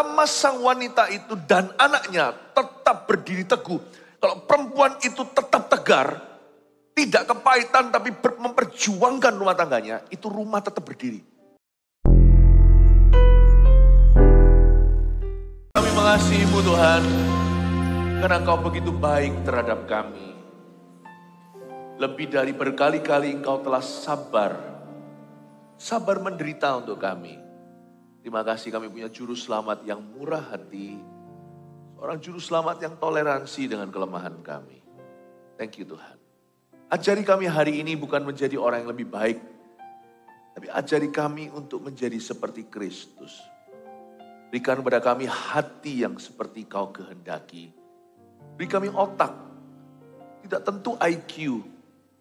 selama sang wanita itu dan anaknya tetap berdiri teguh. Kalau perempuan itu tetap tegar, tidak kepahitan tapi memperjuangkan rumah tangganya, itu rumah tetap berdiri. Kami mengasihi-Mu Tuhan, karena Engkau begitu baik terhadap kami. Lebih dari berkali-kali Engkau telah sabar menderita untuk kami. Terima kasih kami punya juru selamat yang murah hati, seorang juru selamat yang toleransi dengan kelemahan kami. Thank you Tuhan. Ajari kami hari ini bukan menjadi orang yang lebih baik, tapi ajari kami untuk menjadi seperti Kristus. Berikan kepada kami hati yang seperti Kau kehendaki. Beri kami otak, tidak tentu IQ,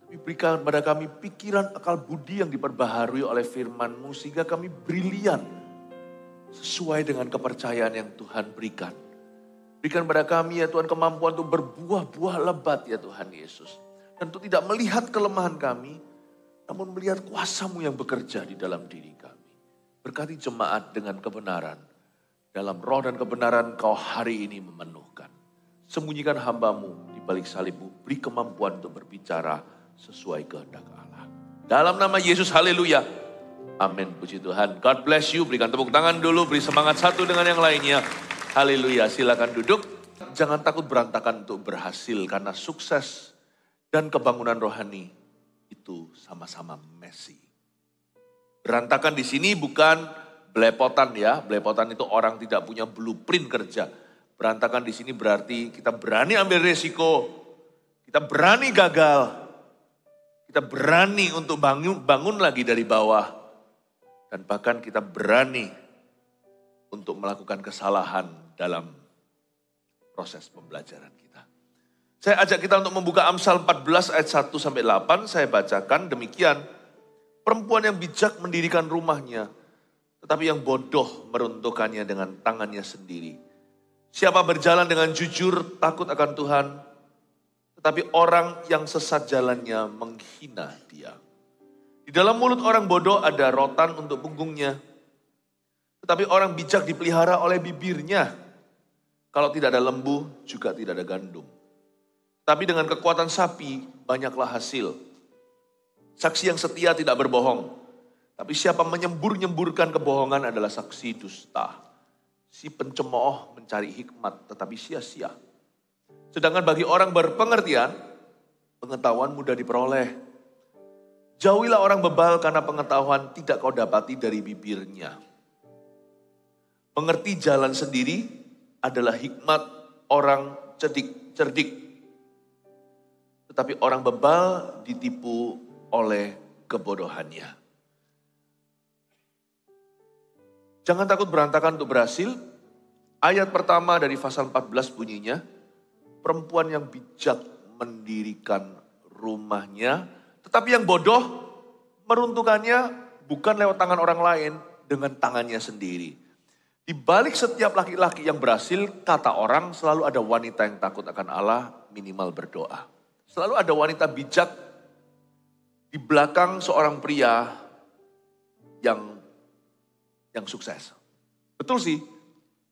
tapi berikan kepada kami pikiran akal budi yang diperbaharui oleh firman-Mu sehingga kami brilian sesuai dengan kepercayaan yang Tuhan berikan. Berikan kepada kami ya Tuhan kemampuan untuk berbuah-buah lebat ya Tuhan Yesus. Dan untuk tidak melihat kelemahan kami, namun melihat kuasa-Mu yang bekerja di dalam diri kami. Berkati jemaat dengan kebenaran. Dalam roh dan kebenaran Kau hari ini memenuhkan. Sembunyikan hamba-Mu di balik salib-Mu. Beri kemampuan untuk berbicara sesuai kehendak Allah. Dalam nama Yesus, haleluya. Amin, puji Tuhan. God bless you. Berikan tepuk tangan dulu, beri semangat satu dengan yang lainnya. Haleluya, silakan duduk. Jangan takut berantakan untuk berhasil, karena sukses dan kebangunan rohani itu sama-sama messy. Berantakan di sini bukan belepotan ya. Belepotan itu orang tidak punya blueprint kerja. Berantakan di sini berarti kita berani ambil resiko, kita berani gagal, kita berani untuk bangun lagi dari bawah. Dan bahkan kita berani untuk melakukan kesalahan dalam proses pembelajaran kita. Saya ajak kita untuk membuka Amsal 14 ayat 1-8. Saya bacakan demikian. Perempuan yang bijak mendirikan rumahnya, tetapi yang bodoh meruntuhkannya dengan tangannya sendiri. Siapa berjalan dengan jujur takut akan Tuhan, tetapi orang yang sesat jalannya menghina Dia. Di dalam mulut orang bodoh ada rotan untuk punggungnya. Tetapi orang bijak dipelihara oleh bibirnya. Kalau tidak ada lembu, juga tidak ada gandum. Tapi dengan kekuatan sapi, banyaklah hasil. Saksi yang setia tidak berbohong. Tapi siapa menyembur-nyemburkan kebohongan adalah saksi dusta. Si pencemooh mencari hikmat, tetapi sia-sia. Sedangkan bagi orang berpengertian, pengetahuan mudah diperoleh. Jauhilah orang bebal karena pengetahuan tidak kau dapati dari bibirnya. Mengerti jalan sendiri adalah hikmat orang cerdik. Tetapi orang bebal ditipu oleh kebodohannya. Jangan takut berantakan untuk berhasil. Ayat pertama dari pasal 14 bunyinya, perempuan yang bijak mendirikan rumahnya, tetapi yang bodoh meruntuhkannya bukan lewat tangan orang lain, dengan tangannya sendiri. Di balik setiap laki-laki yang berhasil, kata orang selalu ada wanita yang takut akan Allah, minimal berdoa. Selalu ada wanita bijak di belakang seorang pria yang sukses. Betul sih,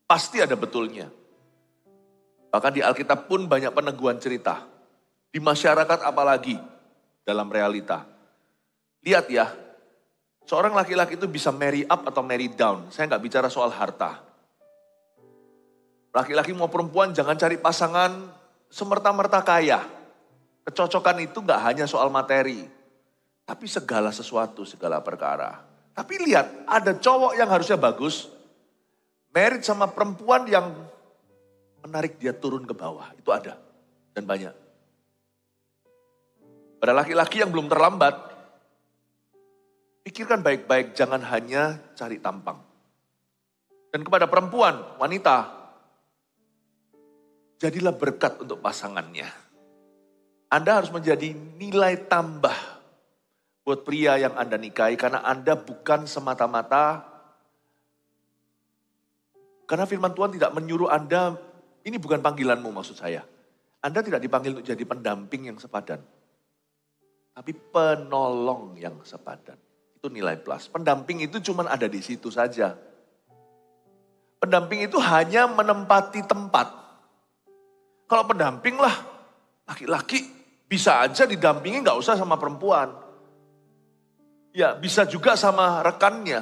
pasti ada betulnya. Bahkan di Alkitab pun banyak peneguhan cerita. Di masyarakat apalagi dalam realita. Lihat ya, seorang laki-laki itu bisa marry up atau marry down. Saya nggak bicara soal harta. Laki-laki mau perempuan jangan cari pasangan semerta-merta kaya. Kecocokan itu nggak hanya soal materi, tapi segala sesuatu, segala perkara. Tapi lihat, ada cowok yang harusnya bagus, married sama perempuan yang menarik dia turun ke bawah. Itu ada dan banyak. Pada laki-laki yang belum terlambat, pikirkan baik-baik, jangan hanya cari tampang. Dan kepada perempuan, wanita, jadilah berkat untuk pasangannya. Anda harus menjadi nilai tambah buat pria yang Anda nikahi, karena Anda bukan semata-mata, karena firman Tuhan tidak menyuruh Anda, ini bukan panggilanmu maksud saya. Anda tidak dipanggil untuk jadi pendamping yang sepadan. Tapi penolong yang sepadan. Itu nilai plus. Pendamping itu cuma ada di situ saja. Pendamping itu hanya menempati tempat. Kalau pendamping lah, laki-laki bisa aja didampingi nggak usah sama perempuan. Ya bisa juga sama rekannya.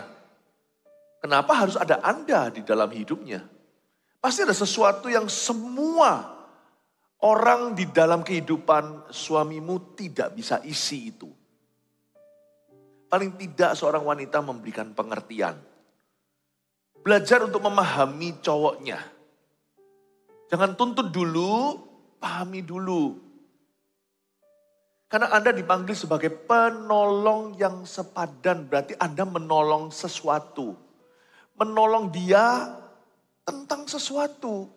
Kenapa harus ada Anda di dalam hidupnya? Pasti ada sesuatu yang semua orang di dalam kehidupan suamimu tidak bisa isi itu. Paling tidak seorang wanita memberikan pengertian. Belajar untuk memahami cowoknya. Jangan tuntut dulu, pahami dulu. Karena Anda dipanggil sebagai penolong yang sepadan, berarti Anda menolong sesuatu. Menolong dia tentang sesuatu.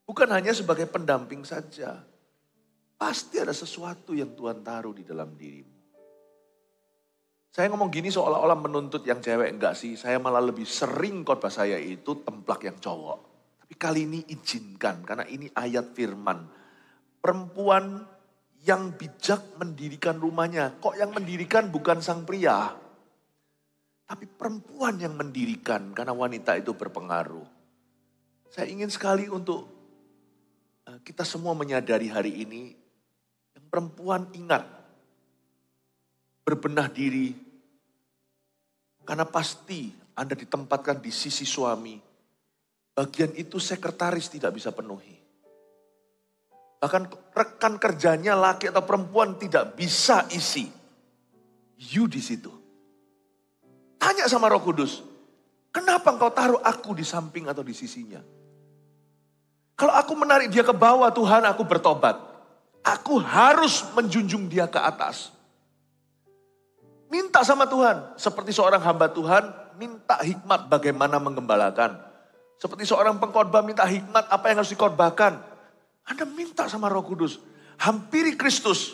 Bukan hanya sebagai pendamping saja. Pasti ada sesuatu yang Tuhan taruh di dalam dirimu. Saya ngomong gini seolah-olah menuntut yang cewek, enggak sih. Saya malah lebih sering khotbah saya itu templak yang cowok. Tapi kali ini izinkan, karena ini ayat firman. Perempuan yang bijak mendirikan rumahnya. Kok yang mendirikan bukan sang pria? Tapi perempuan yang mendirikan, karena wanita itu berpengaruh. Saya ingin sekali untuk kita semua menyadari hari ini, yang perempuan ingat, berbenah diri, karena pasti Anda ditempatkan di sisi suami. Bagian itu sekretaris tidak bisa penuhi. Bahkan rekan kerjanya laki atau perempuan tidak bisa isi. You di situ. Tanya sama Roh Kudus, kenapa engkau taruh aku di samping atau di sisinya? Kalau aku menarik dia ke bawah, Tuhan, aku bertobat. Aku harus menjunjung dia ke atas. Minta sama Tuhan. Seperti seorang hamba Tuhan, minta hikmat bagaimana menggembalakan. Seperti seorang pengkhotbah minta hikmat apa yang harus dikhotbahkan. Anda minta sama Roh Kudus. Hampiri Kristus.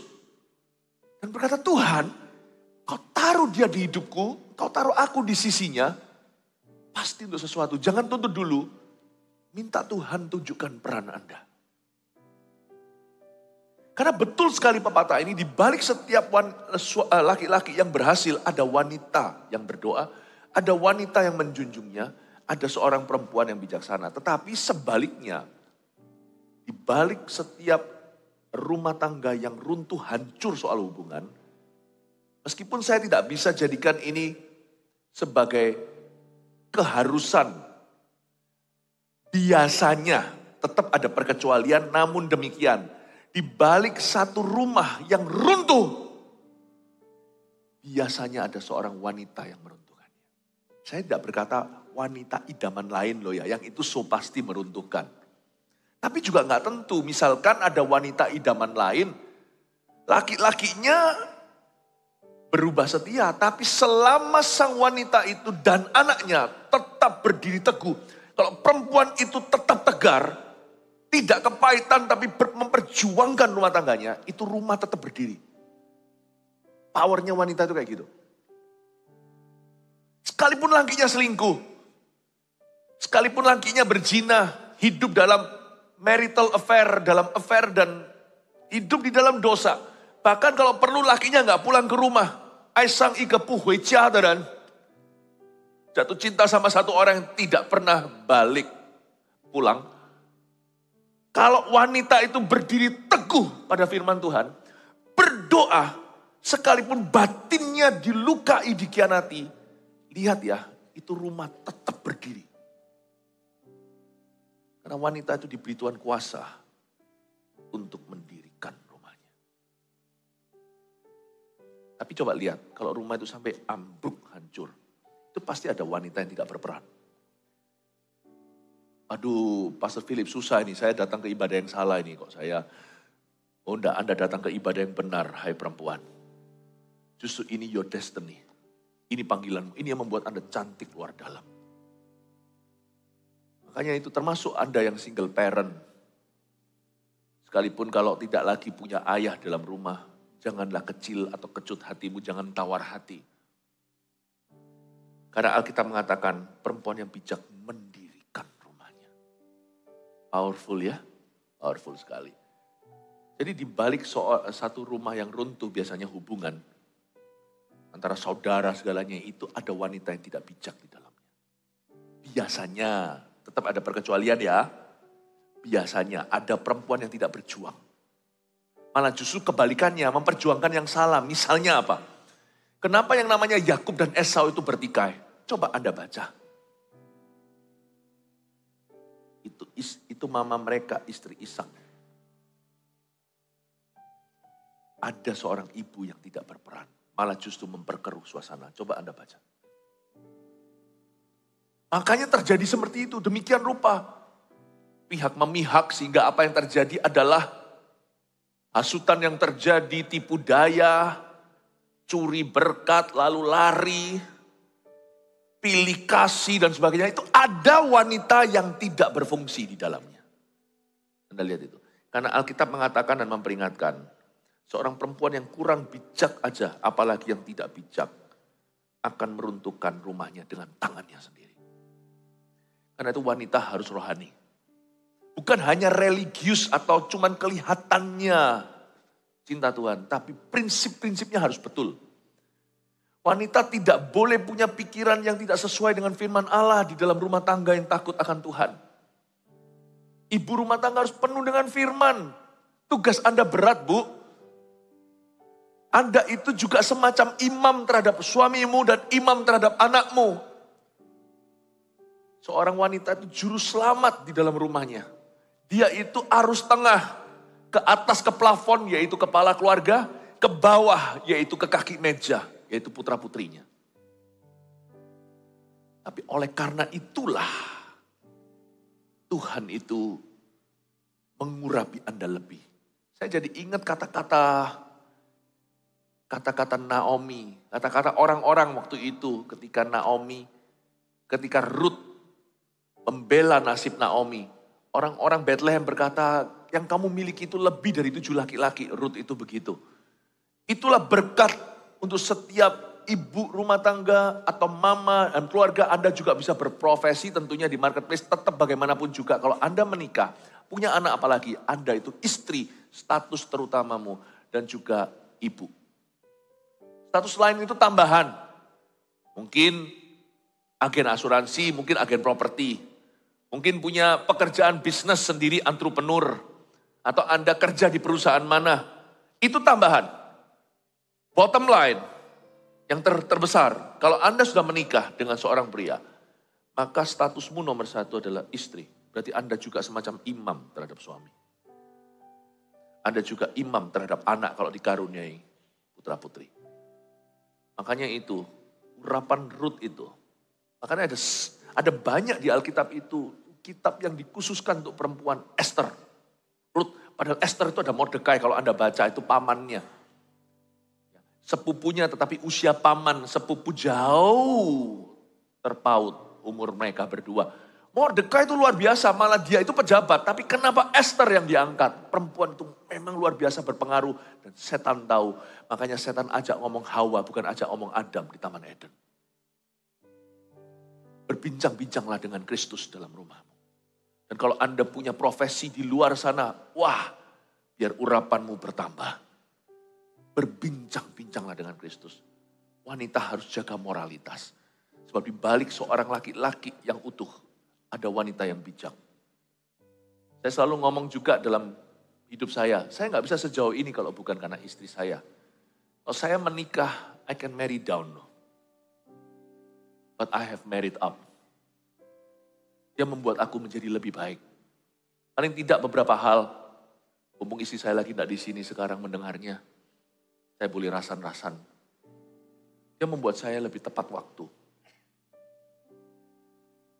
Dan berkata, Tuhan, kau taruh dia di hidupku, kau taruh aku di sisinya. Pasti untuk sesuatu. Jangan tuntut dulu. Minta Tuhan tunjukkan peran Anda. Karena betul sekali pepatah ini, di balik setiap laki-laki yang berhasil, ada wanita yang berdoa, ada wanita yang menjunjungnya, ada seorang perempuan yang bijaksana. Tetapi sebaliknya, di balik setiap rumah tangga yang runtuh, hancur soal hubungan, meskipun saya tidak bisa jadikan ini sebagai keharusan, biasanya tetap ada perkecualian, namun demikian, di balik satu rumah yang runtuh, biasanya ada seorang wanita yang meruntuhkannya. Saya tidak berkata wanita idaman lain loh ya, yang itu so pasti meruntuhkan. Tapi juga nggak tentu, misalkan ada wanita idaman lain, laki-lakinya berubah setia, tapi selama sang wanita itu dan anaknya tetap berdiri teguh. Kalau perempuan itu tetap tegar, tidak kepahitan tapi memperjuangkan rumah tangganya, itu rumah tetap berdiri. Powernya wanita itu kayak gitu. Sekalipun lakinya selingkuh, sekalipun lakinya berzina, hidup dalam marital affair, dalam affair dan hidup di dalam dosa. Bahkan kalau perlu lakinya nggak pulang ke rumah, Aisang ike puhui dan jatuh cinta sama satu orang yang tidak pernah balik pulang. Kalau wanita itu berdiri teguh pada firman Tuhan, berdoa, sekalipun batinnya dilukai, dikhianati, lihat ya, itu rumah tetap berdiri. Karena wanita itu diberi Tuhan kuasa untuk mendirikan rumahnya. Tapi coba lihat, kalau rumah itu sampai ambruk, hancur, itu pasti ada wanita yang tidak berperan. Aduh, Pastor Philip susah ini, saya datang ke ibadah yang salah ini kok saya. Oh enggak, Anda datang ke ibadah yang benar, hai perempuan. Justru ini your destiny. Ini panggilanmu, ini yang membuat Anda cantik luar dalam. Makanya itu termasuk Anda yang single parent. Sekalipun kalau tidak lagi punya ayah dalam rumah, janganlah kecil atau kecut hatimu, jangan tawar hati. Karena Alkitab mengatakan perempuan yang bijak mendirikan rumahnya. Powerful ya, powerful sekali. Jadi di balik satu rumah yang runtuh biasanya hubungan antara saudara segalanya itu ada wanita yang tidak bijak di dalamnya. Biasanya tetap ada perkecualian ya. Biasanya ada perempuan yang tidak berjuang. Malah justru kebalikannya, memperjuangkan yang salah. Misalnya apa? Kenapa yang namanya Yakub dan Esau itu bertikai? Coba Anda baca. Itu mama mereka, istri Ishak. Ada seorang ibu yang tidak berperan. Malah justru memperkeruh suasana. Coba Anda baca. Makanya terjadi seperti itu. Demikian rupa. Pihak memihak sehingga apa yang terjadi adalah hasutan yang terjadi, tipu daya, curi berkat, lalu lari, pilih kasih dan sebagainya. Itu ada wanita yang tidak berfungsi di dalamnya. Anda lihat itu. Karena Alkitab mengatakan dan memperingatkan, seorang perempuan yang kurang bijak aja, apalagi yang tidak bijak, akan meruntuhkan rumahnya dengan tangannya sendiri. Karena itu wanita harus rohani. Bukan hanya religius atau cuman kelihatannya cinta Tuhan. Tapi prinsip-prinsipnya harus betul. Wanita tidak boleh punya pikiran yang tidak sesuai dengan firman Allah di dalam rumah tangga yang takut akan Tuhan. Ibu rumah tangga harus penuh dengan firman. Tugas Anda berat, Bu. Anda itu juga semacam imam terhadap suamimu dan imam terhadap anakmu. Seorang wanita itu juru selamat di dalam rumahnya. Dia itu arus tengah, ke atas ke plafon yaitu kepala keluarga, ke bawah yaitu ke kaki meja, yaitu putra-putrinya. Tapi oleh karena itulah, Tuhan itu mengurapi Anda lebih. Saya jadi ingat kata-kata Naomi, kata-kata orang-orang waktu itu ketika Ruth membela nasib Naomi. Orang-orang Bethlehem berkata, yang kamu miliki itu lebih dari 7 laki-laki. Ruth itu begitu. Itulah berkat untuk setiap ibu rumah tangga atau mama dan keluarga Anda juga bisa berprofesi tentunya di marketplace. Tetap bagaimanapun juga kalau Anda menikah, punya anak apalagi, Anda itu istri, status terutamamu dan juga ibu. Status lain itu tambahan. Mungkin agen asuransi, mungkin agen properti. Mungkin punya pekerjaan bisnis sendiri, entrepreneur. Atau Anda kerja di perusahaan mana. Itu tambahan. Bottom line, yang terbesar. Kalau Anda sudah menikah dengan seorang pria, maka statusmu nomor 1 adalah istri. Berarti Anda juga semacam imam terhadap suami. Anda juga imam terhadap anak kalau dikaruniai putra-putri. Makanya itu, urapan Ruth itu. Makanya ada banyak di Alkitab itu, kitab yang dikhususkan untuk perempuan. Esther, Ruth, padahal Esther itu ada Mordekai, kalau Anda baca itu pamannya. Sepupunya tetapi usia paman, sepupu jauh terpaut umur mereka berdua. Mordekai itu luar biasa, malah dia itu pejabat. Tapi kenapa Esther yang diangkat? Perempuan itu memang luar biasa berpengaruh. Dan setan tahu, makanya setan ajak ngomong Hawa, bukan ajak ngomong Adam di Taman Eden. Berbincang-bincanglah dengan Kristus dalam rumahmu. Dan kalau Anda punya profesi di luar sana, wah, biar urapanmu bertambah. Berbincang-bincanglah dengan Kristus. Wanita harus jaga moralitas. Sebab di balik seorang laki-laki yang utuh, ada wanita yang bijak. Saya selalu ngomong juga dalam hidup saya nggak bisa sejauh ini kalau bukan karena istri saya. Kalau saya menikah, I can marry down. But I have married up. Dia membuat aku menjadi lebih baik. Paling tidak beberapa hal, mumpung istri saya lagi tidak di sini sekarang mendengarnya, saya boleh rasan-rasan. Dia membuat saya lebih tepat waktu.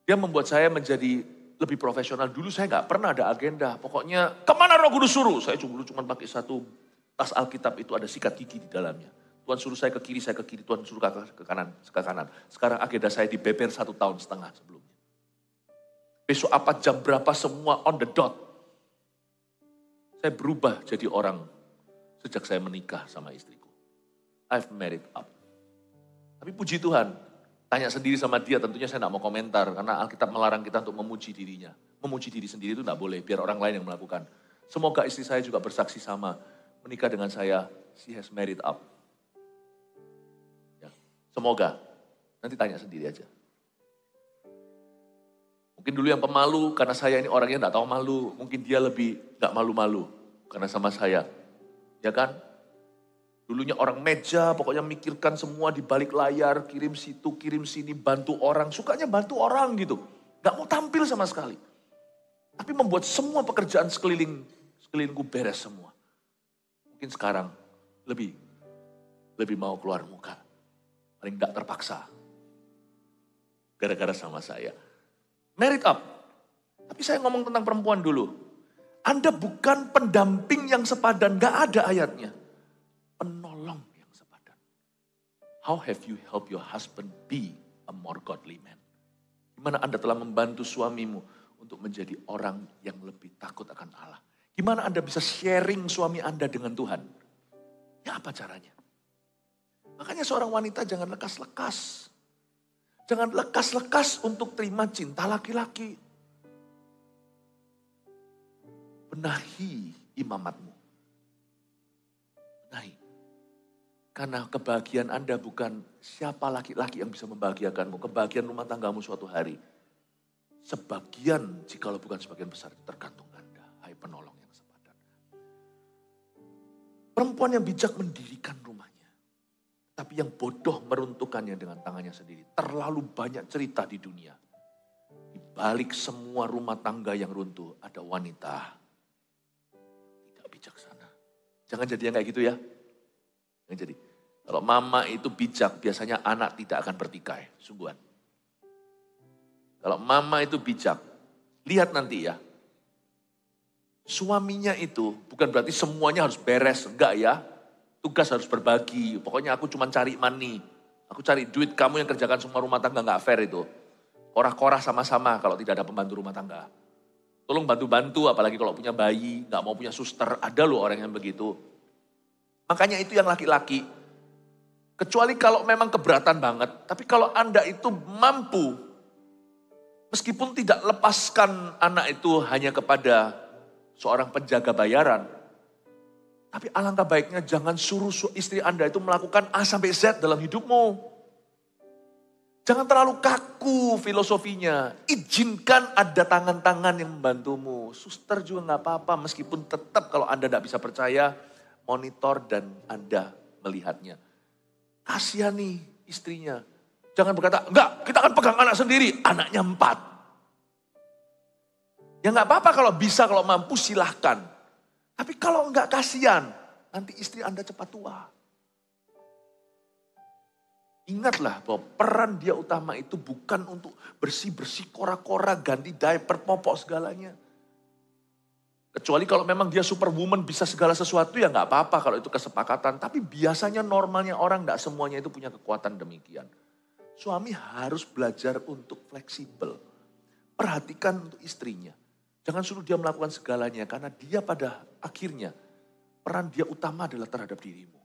Dia membuat saya menjadi lebih profesional. Dulu saya nggak pernah ada agenda. Pokoknya kemana Roh Kudus suruh? Saya cuma pakai satu tas Alkitab itu ada sikat gigi di dalamnya. Tuhan suruh saya ke kiri, saya ke kiri. Tuhan suruh ke kanan, ke kanan. Sekarang agenda saya dibeber 1,5 tahun sebelumnya. Besok apa, jam berapa, semua on the dot. Saya berubah jadi orang sejak saya menikah sama istriku. I've married up. Tapi puji Tuhan, tanya sendiri sama dia, tentunya saya tidak mau komentar. Karena Alkitab melarang kita untuk memuji dirinya. Memuji diri sendiri itu tidak boleh, biar orang lain yang melakukan. Semoga istri saya juga bersaksi sama. Menikah dengan saya, she has married up. Semoga, nanti tanya sendiri aja. Mungkin dulu yang pemalu, karena saya ini orangnya enggak tahu malu. Mungkin dia lebih enggak malu-malu, karena sama saya. Ya kan? Dulunya orang meja, pokoknya mikirkan semua di balik layar, kirim situ, kirim sini, bantu orang. Sukanya bantu orang gitu. Enggak mau tampil sama sekali. Tapi membuat semua pekerjaan sekelilingku beres semua. Mungkin sekarang lebih mau keluar muka. Paling enggak terpaksa. Gara-gara sama saya. Merit up. Tapi saya ngomong tentang perempuan dulu. Anda bukan pendamping yang sepadan, enggak ada ayatnya. Penolong yang sepadan. How have you helped your husband be a more godly man? Gimana Anda telah membantu suamimu untuk menjadi orang yang lebih takut akan Allah? Gimana Anda bisa sharing suami Anda dengan Tuhan? Ya apa caranya? Makanya seorang wanita jangan lekas-lekas. Jangan lekas-lekas untuk terima cinta laki-laki. Benahi imamatmu. Benahi. Karena kebahagiaan Anda bukan siapa laki-laki yang bisa membahagiakanmu. Kebahagiaan rumah tanggamu suatu hari. Sebagian, jikalau bukan sebagian besar, tergantung Anda. Hai penolong yang sepadan. Perempuan yang bijak mendirikan rumahnya. Tapi yang bodoh meruntuhkannya dengan tangannya sendiri. Terlalu banyak cerita di dunia. Di balik semua rumah tangga yang runtuh, ada wanita. Tidak bijaksana. Jangan jadi yang kayak gitu ya. Jangan jadi. Kalau mama itu bijak, biasanya anak tidak akan bertikai. Sungguhan. Kalau mama itu bijak, lihat nanti ya. Suaminya itu bukan berarti semuanya harus beres, enggak ya. Tugas harus berbagi, pokoknya aku cuma cari money. Aku cari duit, kamu yang kerjakan semua rumah tangga, enggak fair itu. Korah-korah sama-sama kalau tidak ada pembantu rumah tangga. Tolong bantu-bantu, apalagi kalau punya bayi, enggak mau punya suster, ada loh orang yang begitu. Makanya itu yang laki-laki. Kecuali kalau memang keberatan banget, tapi kalau Anda itu mampu, meskipun tidak lepaskan anak itu hanya kepada seorang penjaga bayaran. Tapi alangkah baiknya jangan suruh istri Anda itu melakukan A sampai Z dalam hidupmu. Jangan terlalu kaku filosofinya. Izinkan ada tangan-tangan yang membantumu. Suster juga gak apa-apa meskipun tetap kalau Anda tidak bisa percaya, monitor dan Anda melihatnya. Kasihani istrinya. Jangan berkata, enggak, kita akan pegang anak sendiri. Anaknya 4. Ya enggak apa-apa kalau bisa, kalau mampu silahkan. Tapi kalau enggak kasihan, nanti istri Anda cepat tua. Ingatlah bahwa peran dia utama itu bukan untuk bersih-bersih, kora-kora, ganti diaper, popok segalanya. Kecuali kalau memang dia superwoman bisa segala sesuatu ya enggak apa-apa kalau itu kesepakatan. Tapi biasanya normalnya orang enggak semuanya itu punya kekuatan demikian. Suami harus belajar untuk fleksibel. Perhatikan untuk istrinya. Jangan suruh dia melakukan segalanya. Karena dia pada akhirnya, peran dia utama adalah terhadap dirimu.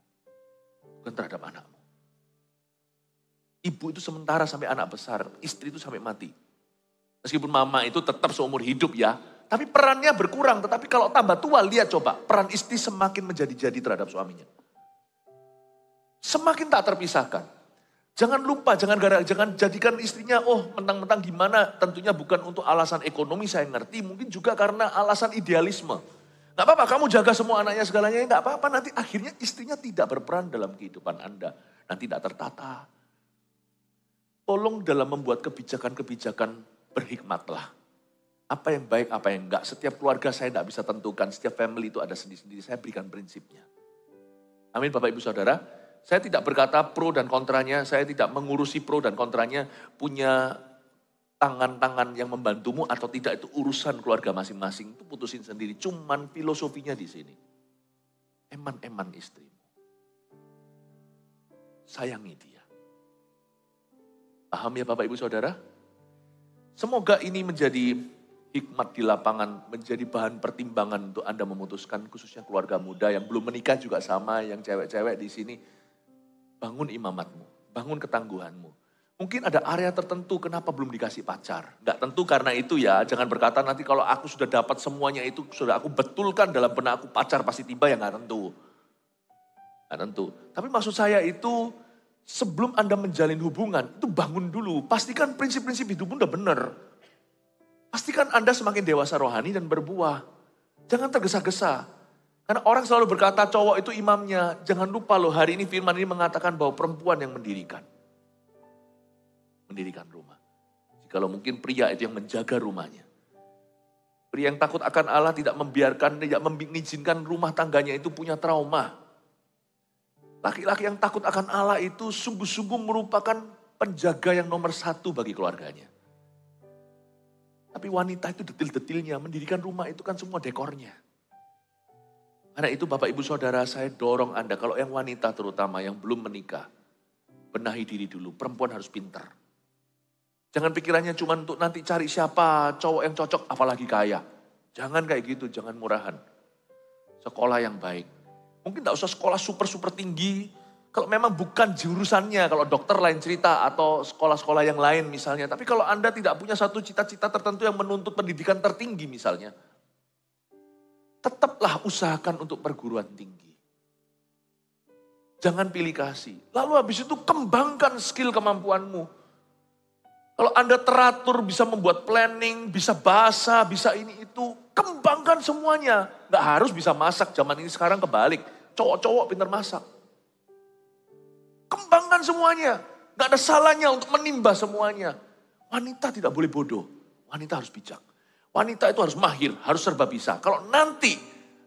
Bukan terhadap anakmu. Ibu itu sementara sampai anak besar. Istri itu sampai mati. Meskipun mama itu tetap seumur hidup ya. Tapi perannya berkurang. Tetapi kalau tambah tua, lihat coba. Peran istri semakin menjadi-jadi terhadap suaminya. Semakin tak terpisahkan. Jangan lupa, jangan jadikan istrinya, mentang-mentang gimana, tentunya bukan untuk alasan ekonomi saya ngerti, mungkin juga karena alasan idealisme. Gak apa-apa, kamu jaga semua anaknya segalanya, gak apa-apa, nanti akhirnya istrinya tidak berperan dalam kehidupan Anda. Nanti tidak tertata. Tolong dalam membuat kebijakan-kebijakan berhikmatlah. Apa yang baik, apa yang enggak. Setiap keluarga saya tidak bisa tentukan, setiap family itu ada sendiri-sendiri, saya berikan prinsipnya. Amin Bapak Ibu Saudara. Saya tidak berkata pro dan kontranya, saya tidak mengurusi pro dan kontranya, punya tangan-tangan yang membantumu atau tidak itu urusan keluarga masing-masing, itu putusin sendiri. Cuman filosofinya di sini. Eman-eman istrimu. Sayangi dia. Paham ya Bapak Ibu Saudara? Semoga ini menjadi hikmat di lapangan, menjadi bahan pertimbangan untuk Anda memutuskan, khususnya keluarga muda yang belum menikah juga sama, yang cewek-cewek di sini. Bangun imamatmu, bangun ketangguhanmu. Mungkin ada area tertentu kenapa belum dikasih pacar. Enggak tentu karena itu ya, jangan berkata nanti kalau aku sudah dapat semuanya itu, sudah aku betulkan dalam benak aku pacar pasti tiba, ya enggak tentu. Enggak tentu. Tapi maksud saya itu sebelum Anda menjalin hubungan, itu bangun dulu. Pastikan prinsip-prinsip hidupmu udah benar. Pastikan Anda semakin dewasa rohani dan berbuah. Jangan tergesa-gesa. Karena orang selalu berkata cowok itu imamnya. Jangan lupa loh, hari ini firman ini mengatakan bahwa perempuan yang mendirikan. Mendirikan rumah. Jikalau mungkin pria itu yang menjaga rumahnya. Pria yang takut akan Allah tidak mengizinkan rumah tangganya itu punya trauma. Laki-laki yang takut akan Allah itu sungguh-sungguh merupakan penjaga yang nomor satu bagi keluarganya. Tapi wanita itu detil-detilnya, mendirikan rumah itu kan semua dekornya. Karena itu Bapak Ibu Saudara, saya dorong Anda, kalau yang wanita terutama yang belum menikah, benahi diri dulu, perempuan harus pintar. Jangan pikirannya cuma untuk nanti cari siapa cowok yang cocok, apalagi kaya. Jangan kayak gitu, jangan murahan. Sekolah yang baik. Mungkin tidak usah sekolah super tinggi. Kalau memang bukan jurusannya, kalau dokter lain cerita atau sekolah-sekolah yang lain misalnya. Tapi kalau Anda tidak punya satu cita-cita tertentu yang menuntut pendidikan tertinggi misalnya. Tetaplah usahakan untuk perguruan tinggi. Jangan pilih kasih. Lalu habis itu kembangkan skill kemampuanmu. Kalau Anda teratur bisa membuat planning, bisa bahasa, bisa ini itu. Kembangkan semuanya. Gak harus bisa masak, zaman ini sekarang kebalik. Cowok-cowok pintar masak. Kembangkan semuanya. Gak ada salahnya untuk menimba semuanya. Wanita tidak boleh bodoh. Wanita harus bijak. Wanita itu harus mahir, harus serba bisa. Kalau nanti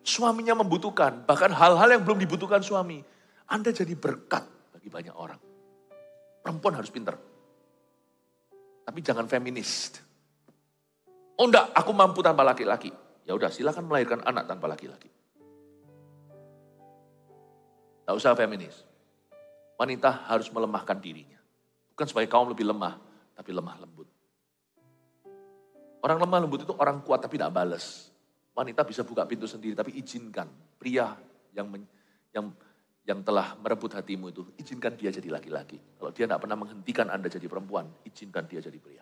suaminya membutuhkan, bahkan hal-hal yang belum dibutuhkan suami. Anda jadi berkat bagi banyak orang. Perempuan harus pintar. Tapi jangan feminis. Oh enggak, aku mampu tanpa laki-laki. Ya udah, silakan melahirkan anak tanpa laki-laki. Tidak usah feminis. Wanita harus melemahkan dirinya. Bukan supaya kaum lebih lemah, tapi lemah lembut. Orang lemah lembut itu orang kuat tapi tidak balas. Wanita bisa buka pintu sendiri, tapi izinkan pria yang telah merebut hatimu itu, izinkan dia jadi laki-laki. Kalau dia tidak pernah menghentikan Anda jadi perempuan, izinkan dia jadi pria.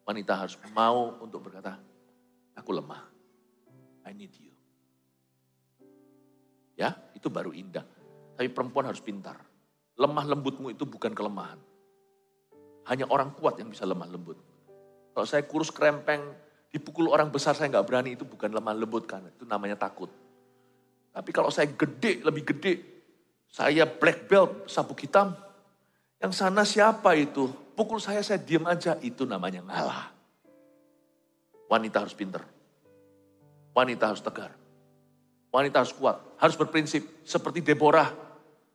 Wanita harus mau untuk berkata, aku lemah, I need you. Ya, itu baru indah. Tapi perempuan harus pintar. Lemah lembutmu itu bukan kelemahan. Hanya orang kuat yang bisa lemah lembut. Kalau saya kurus krempeng, dipukul orang besar saya nggak berani, itu bukan lemah lembut kan, itu namanya takut. Tapi kalau saya gede, lebih gede, saya black belt, sabuk hitam, yang sana siapa itu? Pukul saya diam aja, itu namanya ngalah. Wanita harus pintar. Wanita harus tegar. Wanita harus kuat, harus berprinsip. Seperti Deborah,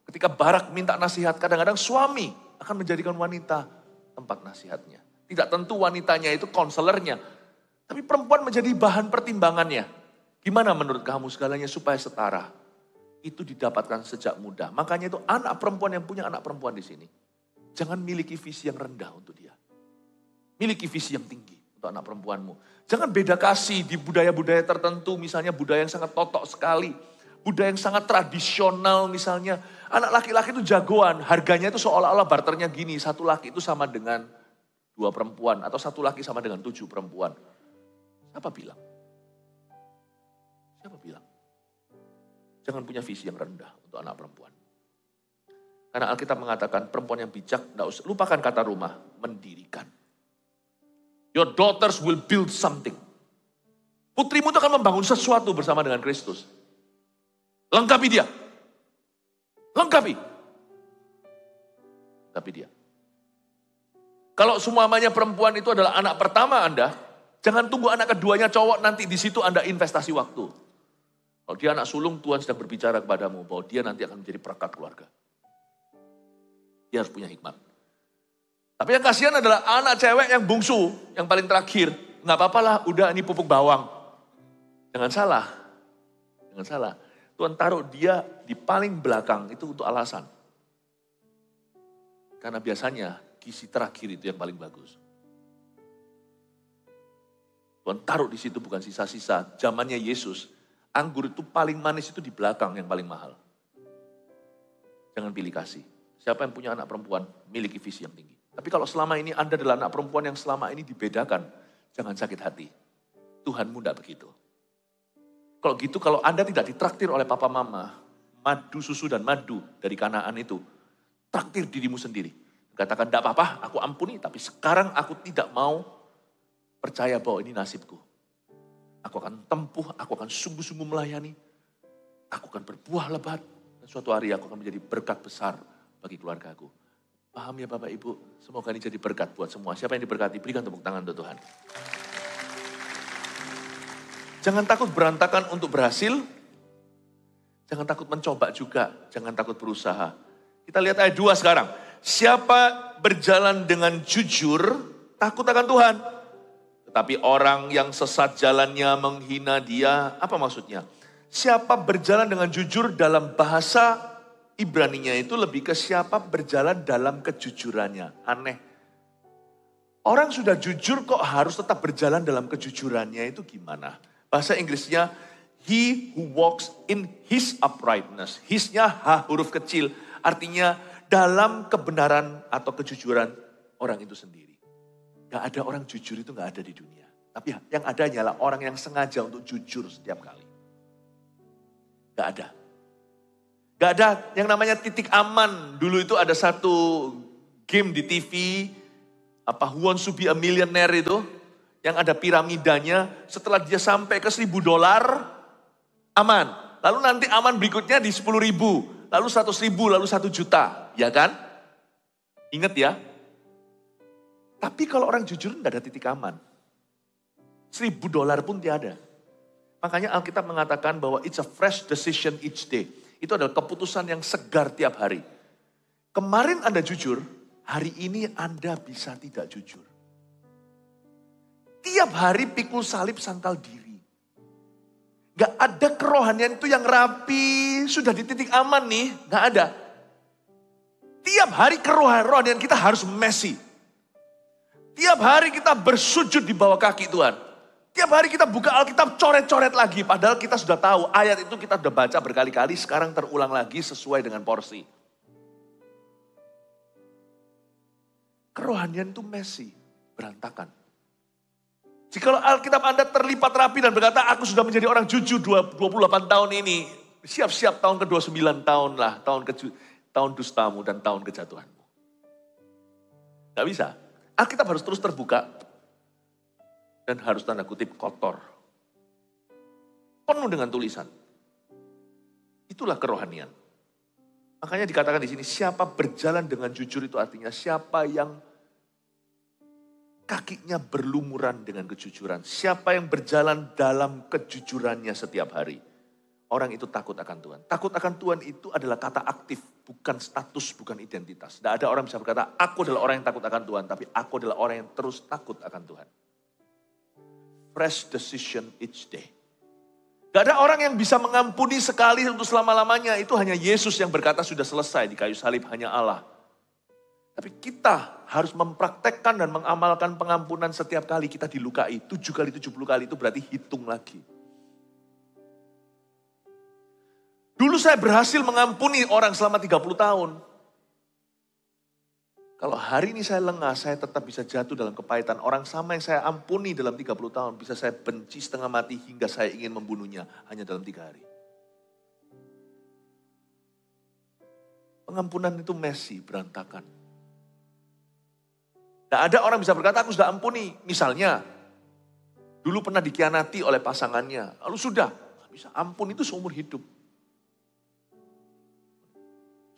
ketika Barak minta nasihat, kadang-kadang suami akan menjadikan wanita tempat nasihatnya. Tidak tentu wanitanya itu konselernya, tapi perempuan menjadi bahan pertimbangannya. Gimana menurut kamu segalanya supaya setara? Itu didapatkan sejak muda. Makanya itu anak perempuan yang punya anak perempuan di sini. Jangan miliki visi yang rendah untuk dia. Miliki visi yang tinggi untuk anak perempuanmu. Jangan beda kasih di budaya-budaya tertentu. Misalnya budaya yang sangat totok sekali. Budaya yang sangat tradisional misalnya. Anak laki-laki itu jagoan. Harganya itu seolah-olah barternya gini. Satu laki itu sama dengan 2 perempuan. Atau satu laki sama dengan 7 perempuan. Siapa bilang? Siapa bilang? Jangan punya visi yang rendah untuk anak perempuan. Karena Alkitab mengatakan perempuan yang bijak, lupakan kata rumah, mendirikan. Your daughters will build something. Putrimu itu akan membangun sesuatu bersama dengan Kristus. Lengkapi dia. Lengkapi. Lengkapi dia. Kalau semuanya perempuan itu adalah anak pertama Anda, jangan tunggu anak keduanya cowok, nanti di situ Anda investasi waktu. Kalau dia anak sulung, Tuhan sedang berbicara kepadamu bahwa dia nanti akan menjadi perangkat keluarga. Dia harus punya hikmat. Tapi yang kasihan adalah anak cewek yang bungsu, yang paling terakhir. Nggak apa-apa lah, udah ini pupuk bawang. Jangan salah. Jangan salah. Tuhan taruh dia di paling belakang itu untuk alasan. Karena biasanya gizi terakhir itu yang paling bagus. Tuhan taruh di situ bukan sisa-sisa. Zamannya Yesus, anggur itu paling manis itu di belakang yang paling mahal. Jangan pilih kasih. Siapa yang punya anak perempuan, miliki visi yang tinggi. Tapi kalau selama ini Anda adalah anak perempuan yang selama ini dibedakan, jangan sakit hati. Tuhanmu tidak begitu. Kalau gitu, kalau Anda tidak ditraktir oleh papa mama, madu, susu dan madu dari Kanaan itu, traktir dirimu sendiri. Katakan, tidak apa-apa, aku ampuni, tapi sekarang aku tidak mau Percaya bahwa ini nasibku. Aku akan tempuh, aku akan sungguh-sungguh melayani. Aku akan berbuah lebat. Dan suatu hari aku akan menjadi berkat besar bagi keluargaku. Paham ya Bapak Ibu? Semoga ini jadi berkat buat semua. Siapa yang diberkati? Berikan tepuk tangan untuk Tuhan. Jangan takut berantakan untuk berhasil. Jangan takut mencoba juga. Jangan takut berusaha. Kita lihat ayat 2 sekarang. Siapa berjalan dengan jujur, takut akan Tuhan. Tetapi orang yang sesat jalannya menghina dia, apa maksudnya? Siapa berjalan dengan jujur dalam bahasa Ibraninya itu lebih ke siapa berjalan dalam kejujurannya. Aneh. Orang sudah jujur kok harus tetap berjalan dalam kejujurannya itu gimana? Bahasa Inggrisnya, he who walks in his uprightness. His-nya H huruf kecil, artinya dalam kebenaran atau kejujuran orang itu sendiri. Gak ada orang jujur itu gak ada di dunia. Tapi yang ada hanyalah orang yang sengaja untuk jujur setiap kali. Gak ada. Gak ada yang namanya titik aman. Dulu itu ada satu game di TV, Who Wants to be a Millionaire itu, yang ada piramidanya, setelah dia sampai ke $1.000, aman. Lalu nanti aman berikutnya di 10.000, lalu 100.000, lalu 1 juta. Ya kan? Ingat ya. Tapi kalau orang jujur gak ada titik aman. $1.000 pun tiada. Makanya Alkitab mengatakan bahwa it's a fresh decision each day. Itu adalah keputusan yang segar tiap hari. Kemarin Anda jujur, hari ini Anda bisa tidak jujur. Tiap hari pikul salib sangkal diri. Gak ada kerohanian itu yang rapi, sudah di titik aman nih, gak ada. Tiap hari kerohanian kita harus messy. Tiap hari kita bersujud di bawah kaki Tuhan. Tiap hari kita buka Alkitab coret-coret lagi. Padahal kita sudah tahu ayat itu kita sudah baca berkali-kali. Sekarang terulang lagi sesuai dengan porsi. Kerohanian itu messy, berantakan. Jika Alkitab Anda terlipat rapi dan berkata, aku sudah menjadi orang jujur 28 tahun ini. Siap-siap tahun ke-29 tahun lah. Tahun dustamu dan tahun kejatuhanmu. Gak bisa. Alkitab harus terus terbuka. Dan harus tanda kutip kotor. Penuh dengan tulisan. Itulah kerohanian. Makanya dikatakan di sini, siapa berjalan dengan jujur itu artinya siapa yang kakinya berlumuran dengan kejujuran. Siapa yang berjalan dalam kejujurannya setiap hari. Orang itu takut akan Tuhan. Takut akan Tuhan itu adalah kata aktif, bukan status, bukan identitas. Tidak ada orang bisa berkata, aku adalah orang yang takut akan Tuhan, tapi aku adalah orang yang terus takut akan Tuhan. Fresh decision each day. Gak ada orang yang bisa mengampuni sekali untuk selama-lamanya. Itu hanya Yesus yang berkata sudah selesai di kayu salib, hanya Allah. Tapi kita harus mempraktekkan dan mengamalkan pengampunan setiap kali kita dilukai. 7 kali 70 kali itu berarti hitung lagi. Dulu saya berhasil mengampuni orang selama 30 tahun. Kalau hari ini saya lengah, saya tetap bisa jatuh dalam kepahitan. Orang sama yang saya ampuni dalam 30 tahun, bisa saya benci setengah mati hingga saya ingin membunuhnya hanya dalam 3 hari. Pengampunan itu messy, berantakan. Tidak ada orang bisa berkata, aku sudah ampuni. Misalnya, dulu pernah dikhianati oleh pasangannya. Lalu sudah, gak bisa ampun itu seumur hidup.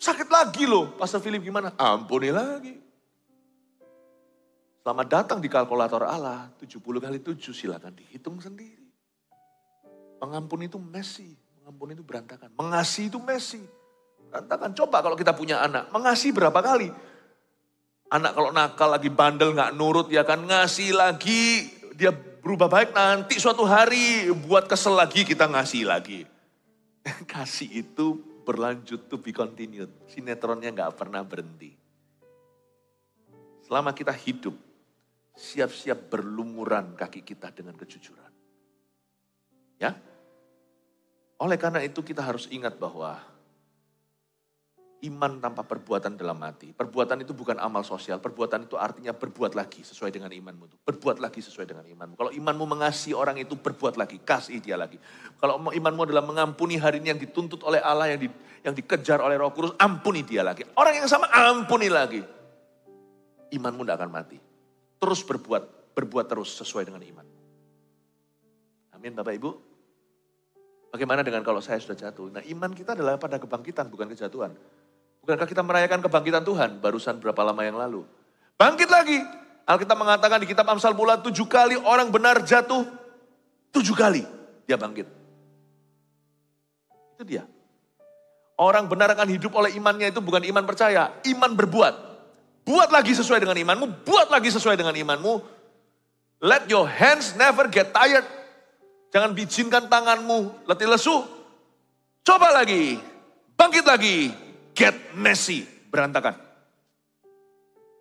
Sakit lagi loh, Pastor Philip gimana? Ampuni lagi. Selamat datang di kalkulator Allah, 70 kali 7 silakan dihitung sendiri. Pengampun itu messy, pengampun itu berantakan. Mengasihi itu messy, berantakan. Coba kalau kita punya anak, mengasihi berapa kali? Anak kalau nakal lagi bandel gak nurut ya kan, ngasih lagi. Dia berubah baik nanti suatu hari buat kesel lagi kita ngasih lagi. Kasih itu berlanjut to be continued. Sinetronnya gak pernah berhenti. Selama kita hidup, siap-siap berlumuran kaki kita dengan kejujuran. Ya. Oleh karena itu kita harus ingat bahwa iman tanpa perbuatan dalam hati. Perbuatan itu bukan amal sosial. Perbuatan itu artinya berbuat lagi sesuai dengan imanmu. Berbuat lagi sesuai dengan imanmu. Kalau imanmu mengasihi orang itu, berbuat lagi. Kasih dia lagi. Kalau imanmu adalah mengampuni hari ini yang dituntut oleh Allah, yang dikejar oleh Roh Kudus, ampuni dia lagi. Orang yang sama, ampuni lagi. Imanmu tidak akan mati. Terus berbuat berbuat terus sesuai dengan iman. Amin Bapak Ibu. Bagaimana dengan kalau saya sudah jatuh? Nah iman kita adalah pada kebangkitan, bukan kejatuhan. Bukankah kita merayakan kebangkitan Tuhan barusan berapa lama yang lalu? Bangkit lagi. Alkitab mengatakan di kitab Amsal pula 7 kali orang benar jatuh, 7 kali dia bangkit. Itu dia. Orang benar akan hidup oleh imannya itu bukan iman percaya, iman berbuat. Buat lagi sesuai dengan imanmu, buat lagi sesuai dengan imanmu. Let your hands never get tired. Jangan bizinkan tanganmu letih lesu. Coba lagi, bangkit lagi, get messy, berantakan.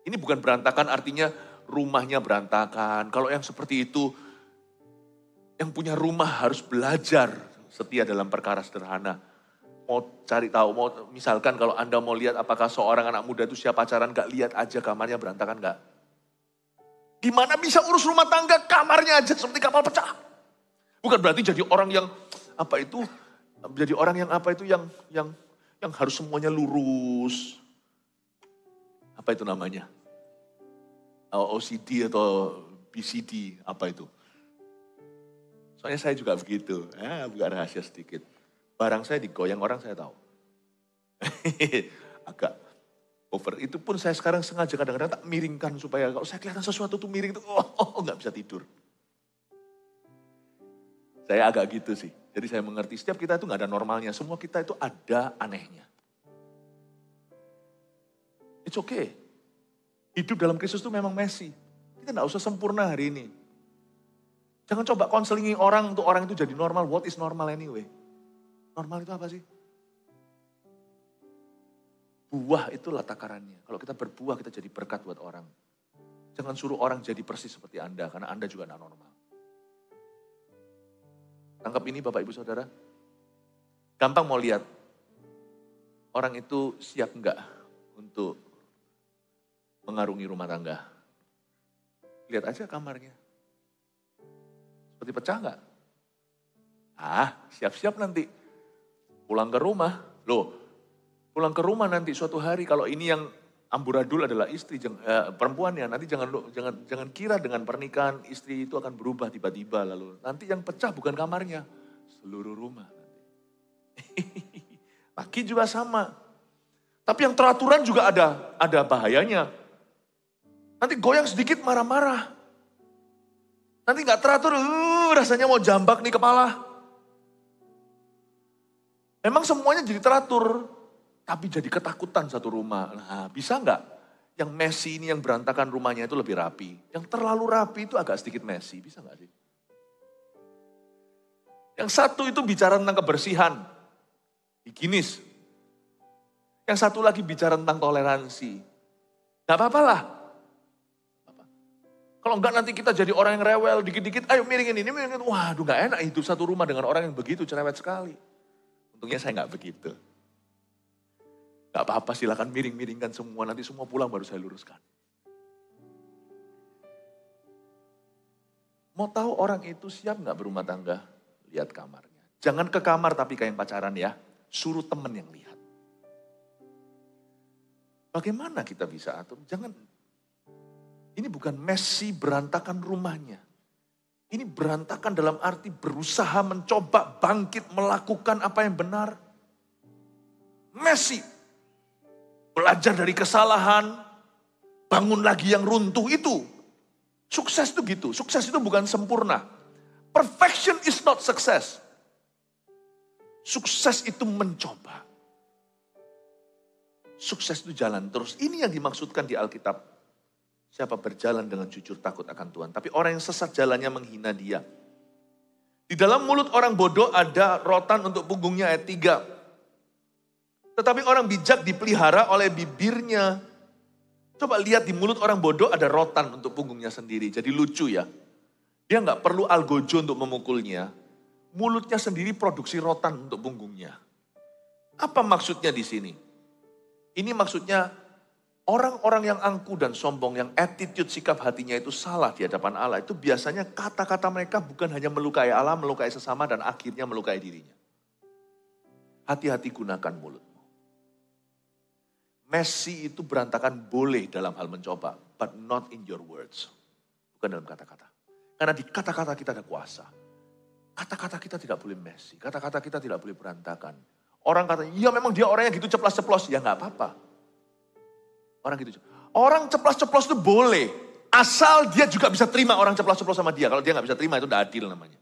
Ini bukan berantakan artinya rumahnya berantakan. Kalau yang seperti itu, yang punya rumah harus belajar setia dalam perkara sederhana. Mau cari tahu, misalkan kalau Anda mau lihat apakah seorang anak muda itu siap pacaran, gak lihat aja kamarnya berantakan gak? Gimana bisa urus rumah tangga, kamarnya aja seperti kapal pecah. Bukan berarti jadi orang yang yang harus semuanya lurus. Apa itu namanya? OCD atau BCD, apa itu? Soalnya saya juga begitu. Bukan rahasia sedikit. Barang saya digoyang orang saya tahu. Agak over. Itu pun saya sekarang sengaja kadang-kadang tak miringkan supaya kalau saya kelihatan sesuatu tuh miring itu, nggak bisa tidur. Saya agak gitu sih. Jadi saya mengerti setiap kita itu nggak ada normalnya. Semua kita itu ada anehnya. It's okay. Hidup dalam Kristus itu memang messy. Kita nggak usah sempurna hari ini. Jangan coba konselingi orang untuk orang itu jadi normal. What is normal anyway? Normal itu apa sih? Buah itulah takarannya. Kalau kita berbuah kita jadi berkat buat orang. Jangan suruh orang jadi persis seperti Anda. Karena Anda juga tidak normal. Tangkap ini Bapak Ibu Saudara. Gampang mau lihat. Orang itu siap enggak untuk mengarungi rumah tangga. Lihat aja kamarnya. Seperti pecah enggak? Siap-siap nanti. Pulang ke rumah. Pulang ke rumah nanti suatu hari. Kalau ini yang amburadul adalah istri, perempuannya. Nanti jangan kira dengan pernikahan istri itu akan berubah tiba-tiba lalu. Nanti yang pecah bukan kamarnya, seluruh rumah. Laki juga sama. Tapi yang teraturan juga ada bahayanya. Nanti goyang sedikit marah-marah. Nanti nggak teratur, rasanya mau jambak nih kepala. Memang semuanya jadi teratur. Tapi jadi ketakutan satu rumah. Nah, bisa nggak yang messy ini yang berantakan rumahnya itu lebih rapi? Yang terlalu rapi itu agak sedikit messy, bisa nggak sih? Yang satu itu bicara tentang kebersihan, higienis. Yang satu lagi bicara tentang toleransi. Nggak apa-apa lah. Kalau enggak nanti kita jadi orang yang rewel, dikit-dikit, ayo miringin ini, miringin. Waduh nggak enak hidup satu rumah dengan orang yang begitu, cerewet sekali. Untungnya saya nggak begitu. Gak apa-apa silakan miring-miringkan semua, nanti semua pulang baru saya luruskan. Mau tahu orang itu siap gak berumah tangga? Lihat kamarnya. Jangan ke kamar tapi kayak yang pacaran ya, suruh temen yang lihat. Bagaimana kita bisa atur? Jangan, ini bukan messy berantakan rumahnya. Ini berantakan dalam arti berusaha mencoba bangkit melakukan apa yang benar. Messy. Belajar dari kesalahan, bangun lagi yang runtuh itu. Sukses itu gitu, sukses itu bukan sempurna. Perfection is not success. Sukses itu mencoba. Sukses itu jalan terus. Ini yang dimaksudkan di Alkitab. Siapa berjalan dengan jujur takut akan Tuhan. Tapi orang yang sesat jalannya menghina dia. Di dalam mulut orang bodoh ada rotan untuk punggungnya ayat 3. Tetapi orang bijak dipelihara oleh bibirnya. Coba lihat di mulut orang bodoh ada rotan untuk punggungnya sendiri. Jadi lucu ya. Dia nggak perlu algojo untuk memukulnya. Mulutnya sendiri produksi rotan untuk punggungnya. Apa maksudnya di sini? Ini maksudnya orang-orang yang angkuh dan sombong, yang attitude sikap hatinya itu salah di hadapan Allah. Itu biasanya kata-kata mereka bukan hanya melukai Allah, melukai sesama dan akhirnya melukai dirinya. Hati-hati gunakan mulut. Messy itu berantakan boleh dalam hal mencoba, but not in your words. bukan dalam kata-kata. Karena di kata-kata kita ada kuasa. Kata-kata kita tidak boleh messy, kata-kata kita tidak boleh berantakan. Orang katanya, ya memang dia orangnya gitu ceplas-ceplos, ya nggak apa-apa. Orang ceplas-ceplos itu boleh, asal dia juga bisa terima orang ceplas-ceplos sama dia. Kalau dia nggak bisa terima itu tidak adil namanya.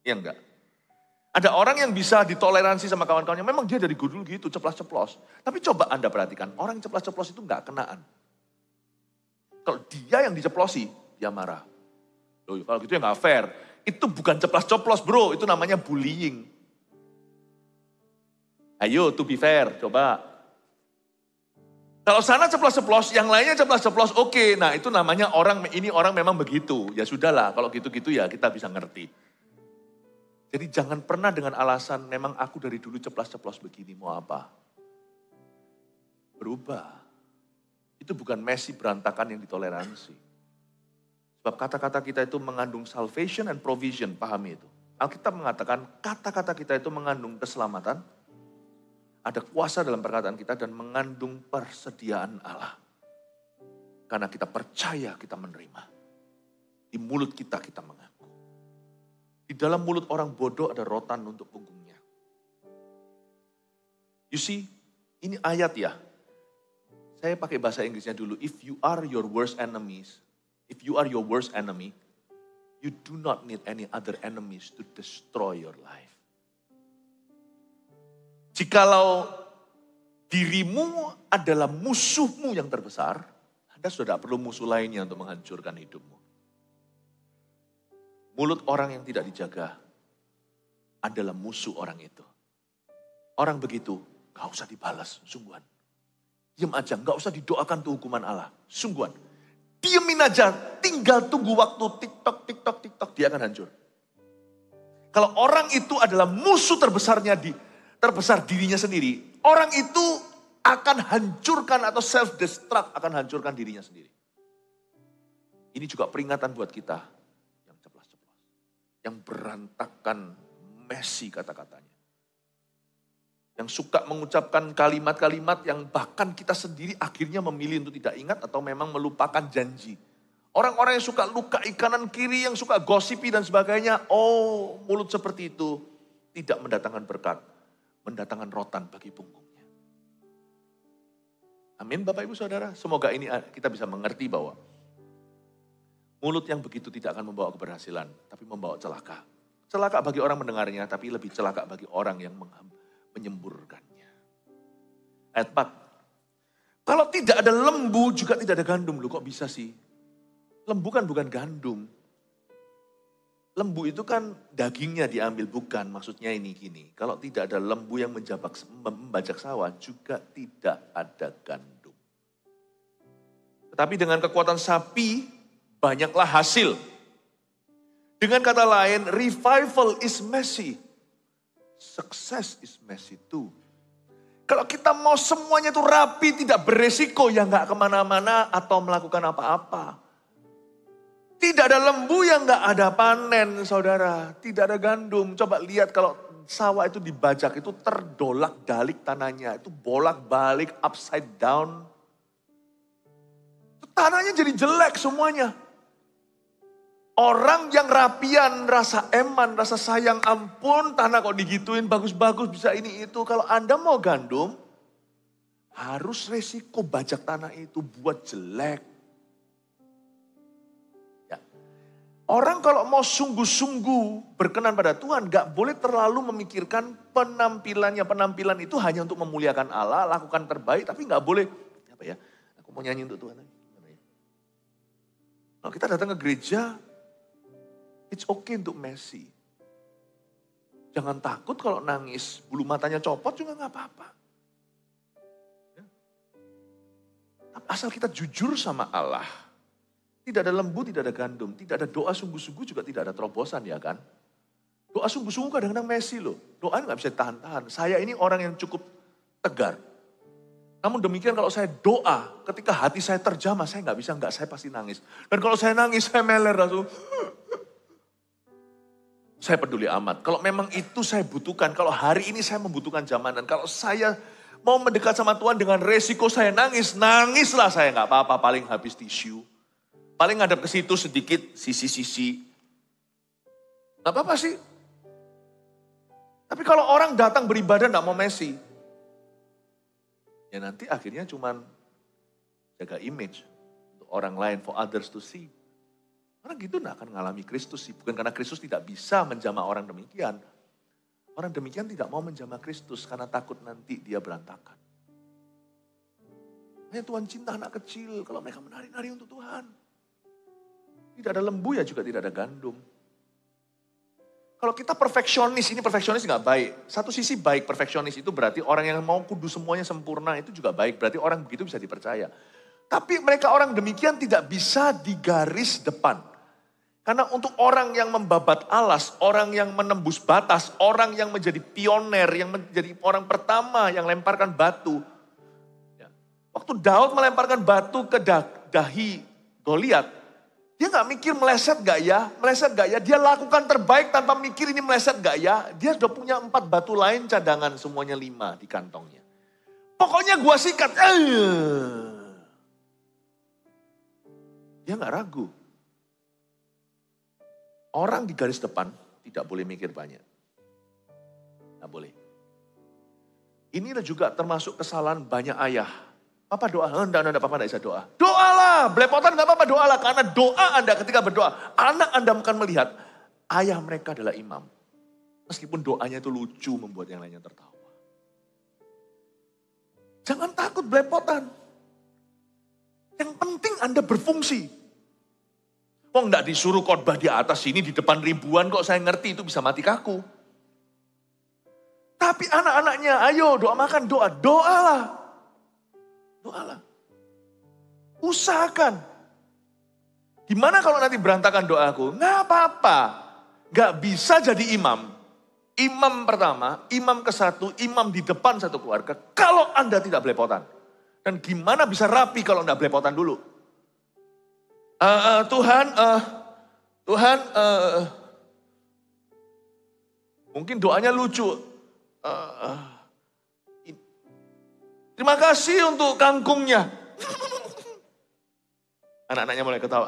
Iya enggak? Ada orang yang bisa ditoleransi sama kawan-kawannya, memang dia dari dulu gitu, ceplas-ceplos. Tapi coba Anda perhatikan, orang yang ceplas-ceplos itu nggak kenaan. Kalau dia yang diceplosi, dia marah. Loh, kalau gitu ya nggak fair. Itu bukan ceplas-ceplos bro, itu namanya bullying. Ayo to be fair, coba. Kalau sana ceplos-ceplos, yang lainnya ceplos-ceplos, oke. Nah itu namanya ini orang memang begitu. Ya sudahlah, kalau gitu-gitu ya kita bisa ngerti. Jadi jangan pernah dengan alasan memang aku dari dulu ceplos-ceplos begini, mau apa? Berubah. Itu bukan messy berantakan yang ditoleransi. Sebab kata-kata kita itu mengandung salvation and provision, pahami itu. Alkitab mengatakan kata-kata kita itu mengandung keselamatan, ada kuasa dalam perkataan kita dan mengandung persediaan Allah. Karena kita percaya kita menerima. Di mulut kita mengaku. Di dalam mulut orang bodoh ada rotan untuk punggungnya. You see, ini ayat ya. Saya pakai bahasa Inggrisnya dulu. If you are your worst enemy, you do not need any other enemies to destroy your life. Jikalau dirimu adalah musuhmu yang terbesar, Anda sudah tidak perlu musuh lainnya untuk menghancurkan hidupmu. Mulut orang yang tidak dijaga adalah musuh orang itu. Orang begitu, gak usah dibalas, sungguhan. Diam aja, gak usah didoakan tuh hukuman Allah, sungguhan. Diemin aja, tinggal tunggu waktu TikTok, dia akan hancur. Kalau orang itu adalah musuh terbesar dirinya sendiri, orang itu akan hancurkan atau self-destruct, akan hancurkan dirinya sendiri. Ini juga peringatan buat kita yang ceplas-ceplos, yang berantakan, messy kata-katanya. Yang suka mengucapkan kalimat-kalimat yang bahkan kita sendiri akhirnya memilih untuk tidak ingat atau memang melupakan janji. Orang-orang yang suka luka kanan kiri, yang suka gosipi dan sebagainya. Oh, mulut seperti itu tidak mendatangkan berkat, mendatangkan rotan bagi punggungnya. Amin Bapak Ibu Saudara. Semoga ini kita bisa mengerti bahwa mulut yang begitu tidak akan membawa keberhasilan, tapi membawa celaka. Celaka bagi orang mendengarnya, tapi lebih celaka bagi orang yang menyemburkannya. Ayat 4. Kalau tidak ada lembu juga tidak ada gandum. Loh kok bisa sih? Lembu kan bukan gandum. Lembu itu kan dagingnya diambil, bukan. Maksudnya ini gini. Kalau tidak ada lembu yang membajak sawah juga tidak ada gandum. Tetapi dengan kekuatan sapi banyaklah hasil. Dengan kata lain, revival is messy. Success is messy too. Kalau kita mau semuanya itu rapi, tidak beresiko, ya nggak kemana-mana atau melakukan apa-apa. Tidak ada lembu yang nggak ada panen, saudara. Tidak ada gandum. Coba lihat kalau sawah itu dibajak, itu terdolak-dalik tanahnya. Itu bolak-balik, upside down. Tanahnya jadi jelek semuanya. Orang yang rapian, rasa eman, rasa sayang, ampun, tanah kok digituin, bagus-bagus, bisa ini itu. Kalau Anda mau gandum, harus resiko bajak tanah itu buat jelek. Ya. Orang kalau mau sungguh-sungguh berkenan pada Tuhan, gak boleh terlalu memikirkan penampilannya. Penampilan itu hanya untuk memuliakan Allah, lakukan terbaik, tapi gak boleh, apa ya, aku mau nyanyi untuk Tuhan. Kalau kita datang ke gereja, it's okay untuk messy. Jangan takut kalau nangis, bulu matanya copot juga gak apa-apa. Ya. Asal kita jujur sama Allah. Tidak ada lembu, tidak ada gandum. Tidak ada doa sungguh-sungguh, juga tidak ada terobosan ya kan. Doa sungguh-sungguh kadang-kadang messy loh. Doa gak bisa tahan-tahan. Saya ini orang yang cukup tegar. Namun demikian kalau saya doa, ketika hati saya terjamah, saya gak bisa, saya pasti nangis. Dan kalau saya nangis, saya meler langsung. Saya peduli amat. Kalau memang itu saya butuhkan, kalau hari ini saya membutuhkan jamanan, kalau saya mau mendekat sama Tuhan dengan resiko saya nangis, nangislah saya, nggak apa-apa, paling habis tisu. Paling ngadep ke situ sedikit, sisi-sisi. Gak apa-apa sih. Tapi kalau orang datang beribadah gak mau Messi, ya nanti akhirnya cuman jaga image untuk orang lain, for others to see. Orang gitu gak akan mengalami Kristus sih. Bukan karena Kristus tidak bisa menjamah orang demikian. Orang demikian tidak mau menjamah Kristus karena takut nanti dia berantakan. Hanya Tuhan cinta anak kecil kalau mereka menari-nari untuk Tuhan. Tidak ada lembu ya juga tidak ada gandum. Kalau kita perfeksionis, ini perfeksionis nggak baik. Satu sisi baik perfeksionis itu berarti orang yang mau kudus semuanya sempurna itu juga baik. Berarti orang begitu bisa dipercaya. Tapi mereka orang demikian tidak bisa di garis depan. Karena untuk orang yang membabat alas, orang yang menembus batas, orang yang menjadi pioner, yang menjadi orang pertama yang lemparkan batu. Waktu Daud melemparkan batu ke dahi Goliat, dia gak mikir meleset gak ya, dia lakukan terbaik tanpa mikir ini meleset gak ya. Dia sudah punya 4 batu lain cadangan, semuanya 5 di kantongnya. Pokoknya gua sikat. Dia gak ragu. Orang di garis depan tidak boleh mikir banyak. Gak boleh. Inilah juga termasuk kesalahan banyak ayah. Papa doa, enggak, Papa enggak bisa doa. Doalah, belepotan enggak apa-apa, doalah. Karena doa Anda ketika berdoa, anak Anda akan melihat ayah mereka adalah imam. Meskipun doanya itu lucu membuat yang lainnya tertawa. Jangan takut belepotan. Yang penting Anda berfungsi. Wong enggak disuruh khotbah di atas sini di depan ribuan kok saya ngerti itu bisa mati kaku. Tapi anak-anaknya, ayo doa makan, doalah. Doalah. Usahakan. Gimana kalau nanti berantakan doaku? Nggak apa-apa. Nggak bisa jadi imam. Imam pertama, imam ke-1, imam di depan satu keluarga. Kalau Anda tidak belepotan. Dan gimana bisa rapi kalau Anda belepotan dulu? Tuhan, mungkin doanya lucu. Terima kasih untuk kangkungnya. Anak-anaknya mulai ketawa.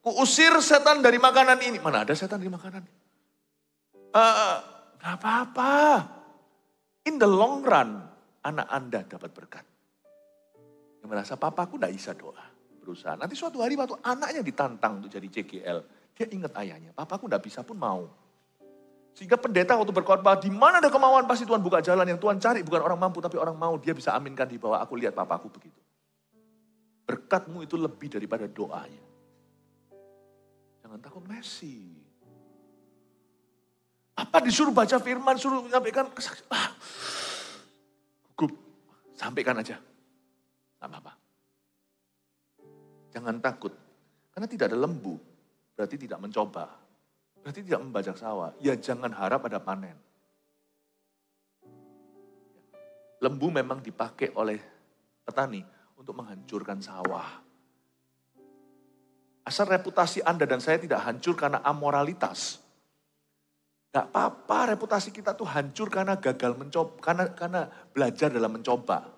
Kuusir setan dari makanan ini. Mana ada setan di makanan? Gak apa-apa. In the long run, anak Anda dapat berkat. Yang merasa, papaku gak bisa doa. Berusaha. Nanti suatu hari waktu anaknya ditantang untuk jadi CGL. Dia ingat ayahnya. Papaku gak bisa pun mau. Sehingga pendeta waktu berkhotbah, di mana ada kemauan pasti Tuhan buka jalan. Yang Tuhan cari bukan orang mampu tapi orang mau. Dia bisa aminkan di bawah, aku lihat papaku begitu. Berkatmu itu lebih daripada doanya. Jangan takut Messi. Apa disuruh baca firman, suruh menyampaikan kesaksian. Gugup, sampaikan aja. Gak apa-apa. Jangan takut. Karena tidak ada lembu, berarti tidak mencoba. Berarti tidak membajak sawah. Ya jangan harap ada panen. Lembu memang dipakai oleh petani untuk menghancurkan sawah. Asal reputasi Anda dan saya tidak hancur karena amoralitas. Gak apa-apa reputasi kita tuh hancur karena gagal mencoba. Karena belajar dalam mencoba.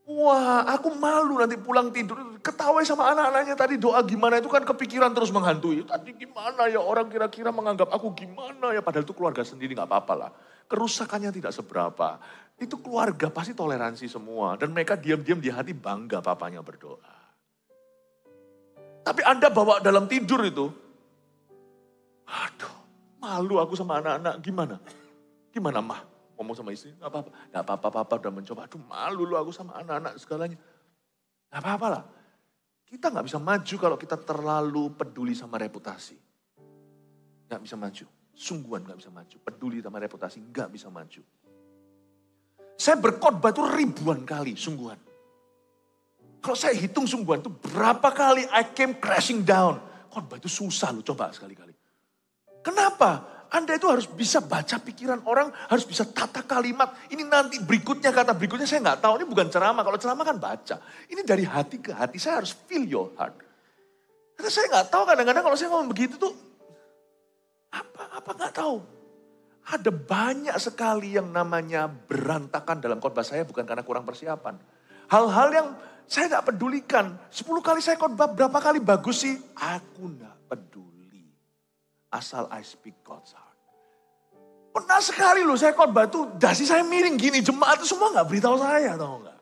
Wah, aku malu nanti pulang tidur. Ketawa sama anak-anaknya tadi doa gimana itu kan kepikiran terus menghantui. Tadi gimana ya orang kira-kira menganggap aku gimana ya. Padahal itu keluarga sendiri gak apa-apa lah. Kerusakannya tidak seberapa. Itu keluarga pasti toleransi semua. Dan mereka diam-diam di hati bangga papanya berdoa. Tapi Anda bawa dalam tidur itu. Aduh, malu aku sama anak-anak. Gimana? Gimana mah? Ngomong sama istri, gak apa-apa. Gak apa-apa, papa udah mencoba. Aduh malu lu aku sama anak-anak segalanya. Gak apa-apa lah. Kita gak bisa maju kalau kita terlalu peduli sama reputasi. Gak bisa maju. Sungguhan gak bisa maju. Peduli sama reputasi gak bisa maju. Saya berkhotbah itu ribuan kali, sungguhan. Kalau saya hitung sungguhan itu berapa kali I came crashing down. Khotbah itu susah loh, coba sekali-kali. Kenapa? Anda itu harus bisa baca pikiran orang, harus bisa tata kalimat. Ini nanti berikutnya, kata berikutnya saya nggak tahu. Ini bukan ceramah, kalau ceramah kan baca. Ini dari hati ke hati, saya harus feel your heart. Karena saya nggak tahu kadang-kadang kalau saya ngomong begitu tuh, apa nggak tahu. Ada banyak sekali yang namanya berantakan dalam khotbah saya bukan karena kurang persiapan. Hal-hal yang Saya tidak pedulikan. 10 kali saya khotbah, berapa kali bagus sih? Aku tidak peduli. Asal I speak God's heart. Pernah sekali loh saya khotbah tuh, dasi saya miring gini, jemaat itu semua nggak beritahu saya, tahu nggak?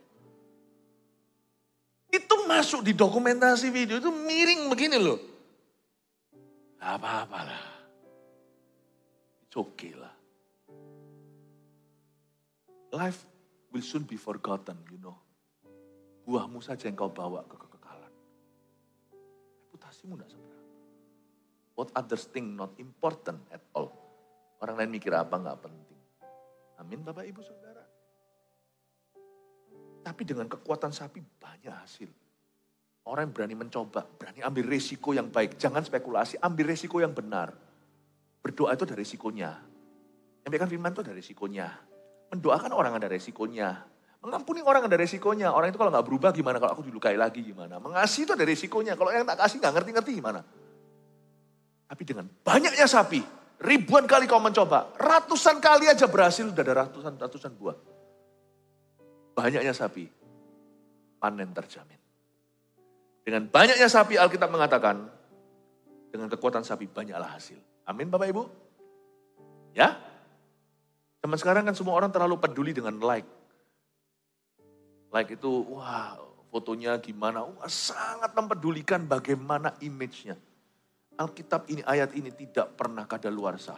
Itu masuk di dokumentasi video, itu miring begini loh. Gak apa-apa lah. It's okay lah. Life will soon be forgotten, you know. Buahmu saja yang kau bawa ke kekekalan. Reputasimu tidak seberapa. What others think not important at all. Orang lain mikir apa nggak penting. Amin Bapak Ibu Saudara. Tapi dengan kekuatan sapi banyak hasil. Orang yang berani mencoba, berani ambil resiko yang baik. Jangan spekulasi, ambil resiko yang benar. Berdoa itu ada resikonya. Menyampaikan firman itu ada resikonya. Mendoakan orang ada resikonya. Mengampuni orang ada resikonya. Orang itu kalau nggak berubah gimana? Kalau aku dilukai lagi gimana? Mengasihi itu ada resikonya. Kalau yang tak kasih nggak ngerti-ngerti gimana? Tapi dengan banyaknya sapi, ribuan kali kau mencoba, ratusan kali aja berhasil, udah ada ratusan buah. Banyaknya sapi, panen terjamin. Dengan banyaknya sapi, Alkitab mengatakan, dengan kekuatan sapi banyaklah hasil. Amin Bapak Ibu? Ya? Zaman sekarang kan semua orang terlalu peduli dengan like. Like itu, wah fotonya gimana, wah sangat mempedulikan bagaimana image-nya. Alkitab ini, ayat ini tidak pernah kadaluarsa.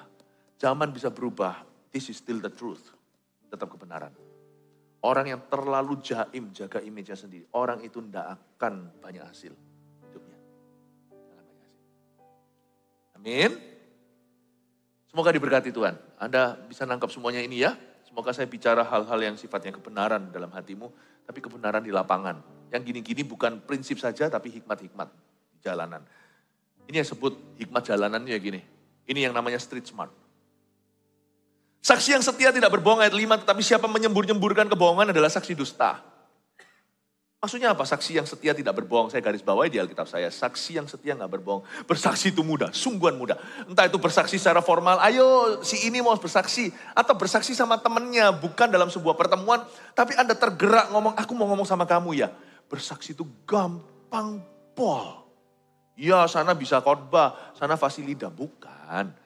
Zaman bisa berubah, this is still the truth. Tetap kebenaran. Orang yang terlalu jaim, jaga image-nya sendiri. Orang itu tidak akan banyak hasil hidupnya. Jangan banyak hasil. Amin. Semoga diberkati Tuhan. Anda bisa nangkap semuanya ini ya. Semoga saya bicara hal-hal yang sifatnya kebenaran dalam hatimu. Tapi kebenaran di lapangan. Yang gini-gini bukan prinsip saja, tapi hikmat-hikmat di jalanan. Ini yang sebut hikmat jalanan ya gini. Ini yang namanya street smart. Saksi yang setia tidak berbohong ayat 5, tetapi siapa menyembur-nyemburkan kebohongan adalah saksi dusta. Maksudnya apa? Saksi yang setia tidak berbohong. Saya garis bawahi di Alkitab saya. Saksi yang setia nggak berbohong. Bersaksi itu mudah, sungguhan mudah. Entah itu bersaksi secara formal, ayo si ini mau bersaksi. Atau bersaksi sama temennya, bukan dalam sebuah pertemuan. Tapi Anda tergerak ngomong, aku mau ngomong sama kamu ya. Bersaksi itu gampang pol. Ya sana bisa khotbah, sana fasilida. Bukan.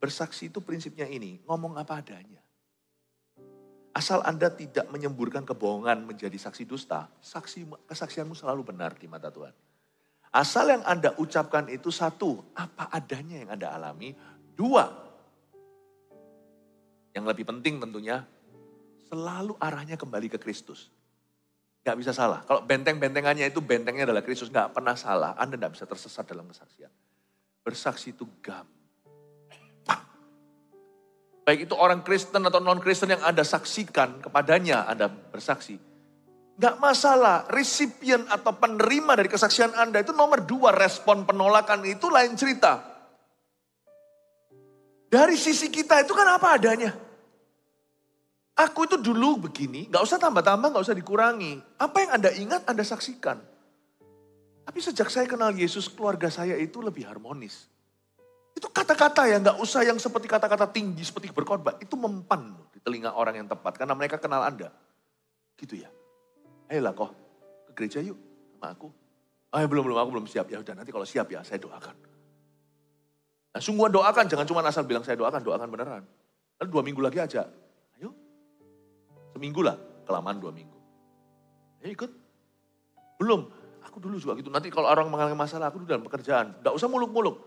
Bersaksi itu prinsipnya ini, ngomong apa adanya. Asal Anda tidak menyemburkan kebohongan menjadi saksi dusta, kesaksianmu selalu benar di mata Tuhan. Asal yang Anda ucapkan itu satu, apa adanya yang Anda alami. Dua, yang lebih penting tentunya, selalu arahnya kembali ke Kristus. Gak bisa salah. Kalau benteng-bentengannya itu bentengnya adalah Kristus, gak pernah salah. Anda gak bisa tersesat dalam kesaksian. Bersaksi itu gampang. Baik itu orang Kristen atau non-Kristen yang Anda saksikan kepadanya, Anda bersaksi. Gak masalah, resipien atau penerima dari kesaksian Anda itu nomor 2, respon penolakan itu lain cerita. Dari sisi kita itu kan apa adanya. Aku itu dulu begini, gak usah tambah-tambah, gak usah dikurangi. Apa yang Anda ingat, Anda saksikan. Tapi sejak saya kenal Yesus, keluarga saya itu lebih harmonis. Itu kata-kata ya, gak usah yang seperti kata-kata tinggi, seperti berkhotbah. Itu mempan di telinga orang yang tepat, karena mereka kenal Anda. Gitu ya. Ayolah kok, ke gereja yuk sama aku. Belum, aku belum siap. Ya udah nanti kalau siap ya, saya doakan. Nah sungguhan doakan, jangan cuma asal bilang saya doakan beneran. Lalu 2 minggu lagi aja. Ayo, seminggu lah, kelamaan 2 minggu. Ayo ikut. Belum, aku dulu juga gitu. Nanti kalau orang mengalami masalah, aku dulu dalam pekerjaan. Gak usah muluk-muluk.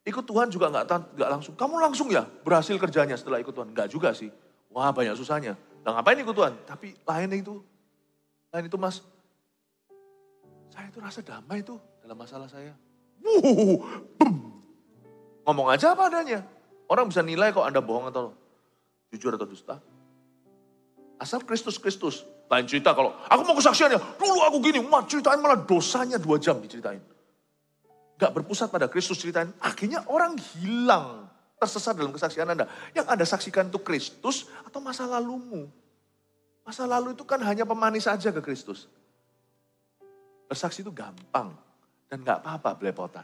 Ikut Tuhan juga gak langsung. Kamu langsung ya berhasil kerjanya setelah ikut Tuhan? Enggak juga sih. Wah banyak susahnya. Nah ngapain ikut Tuhan? Tapi lain itu mas. Saya itu rasa damai tuh dalam masalah saya. Ngomong aja apa adanya. Orang bisa nilai kok Anda bohong atau jujur atau dusta. Asal Kristus. Lain cerita kalau aku mau kesaksiannya. Dulu aku gini, ceritain malah dosanya 2 jam diceritain. Gak berpusat pada Kristus ceritain, akhirnya orang hilang, tersesat dalam kesaksian Anda. Yang Anda saksikan itu Kristus atau masa lalumu. Masa lalu itu kan hanya pemanis saja ke Kristus. Bersaksi itu gampang dan gak apa-apa belepotan.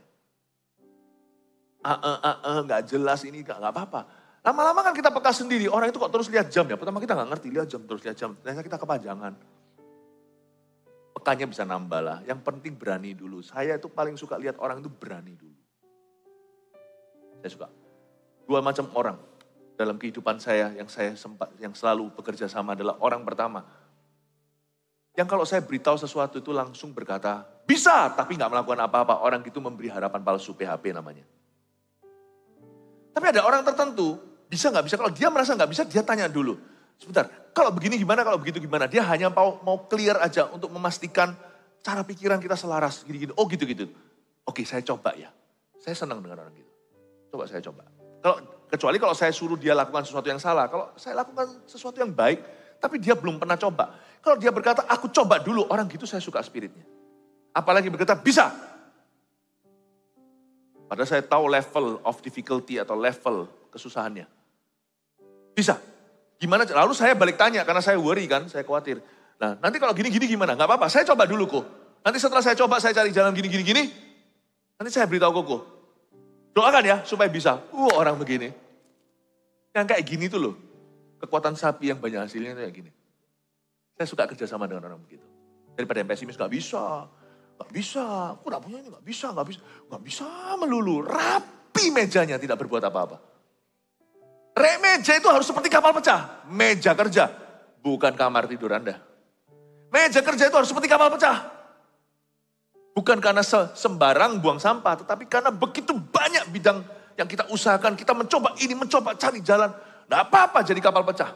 Gak jelas ini, gak apa-apa. Lama-lama kan kita peka sendiri, orang itu kok terus lihat jam ya. Pertama kita gak ngerti, lihat jam, terus lihat jam. Ternyata kita kepanjangan. bekanya bisa nambah lah. Yang penting berani dulu. Saya itu paling suka lihat orang itu berani dulu. Saya suka. 2 macam orang dalam kehidupan saya yang selalu bekerja sama adalah orang pertama. Yang kalau saya beritahu sesuatu itu langsung berkata, bisa, tapi nggak melakukan apa-apa. Orang gitu memberi harapan palsu, PHP namanya. Tapi ada orang tertentu, bisa nggak bisa. Kalau dia merasa nggak bisa, dia tanya dulu. Sebentar, kalau begini gimana, kalau begitu gimana. Dia hanya mau clear aja untuk memastikan cara pikiran kita selaras. Gini-gini, oh gitu-gitu. Oke, saya coba ya. Saya senang dengan orang gitu. Coba saya coba. Kecuali kalau saya suruh dia lakukan sesuatu yang salah. Kalau saya lakukan sesuatu yang baik, tapi dia belum pernah coba. Kalau dia berkata, aku coba dulu. Orang gitu saya suka spiritnya. Apalagi berkata, bisa. Padahal saya tahu level of difficulty atau level kesusahannya. Bisa. Gimana? Lalu saya balik tanya, karena saya worry kan, saya khawatir. Nah, nanti kalau gini-gini gimana? Gak apa-apa, saya coba dulu kok. Nanti setelah saya coba, saya cari jalan gini-gini. Nanti saya beritahu kok. Doakan ya, supaya bisa. Orang begini. Yang kayak gini tuh loh. Kekuatan sapi yang banyak hasilnya itu kayak gini. Saya suka kerjasama dengan orang begitu. Daripada yang pesimis, gak bisa. Gak bisa, aku gak punya ini, gak bisa. Gak bisa melulu. Rapi mejanya, tidak berbuat apa-apa. Meja itu harus seperti kapal pecah. Meja kerja, bukan kamar tidur Anda. Meja kerja itu harus seperti kapal pecah. Bukan karena sembarang buang sampah, tetapi karena begitu banyak bidang yang kita usahakan. Kita mencoba ini, mencoba cari jalan. Gak apa-apa jadi kapal pecah.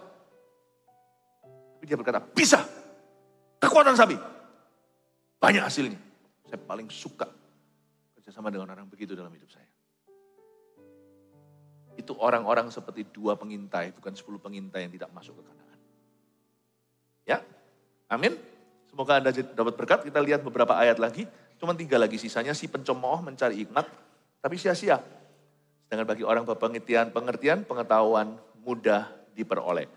Tapi dia berkata, bisa. Kekuatan sapi. Banyak hasilnya. Saya paling suka kerjasama dengan orang begitu dalam hidup saya. Itu orang-orang seperti 2 pengintai, bukan 10 pengintai yang tidak masuk ke Kanaan. Ya, amin. Semoga Anda dapat berkat. Kita lihat beberapa ayat lagi. Cuma 3 lagi sisanya. Si pencemooh mencari hikmat, tapi sia-sia. Sedangkan bagi orang berpengertian, pengetahuan mudah diperoleh.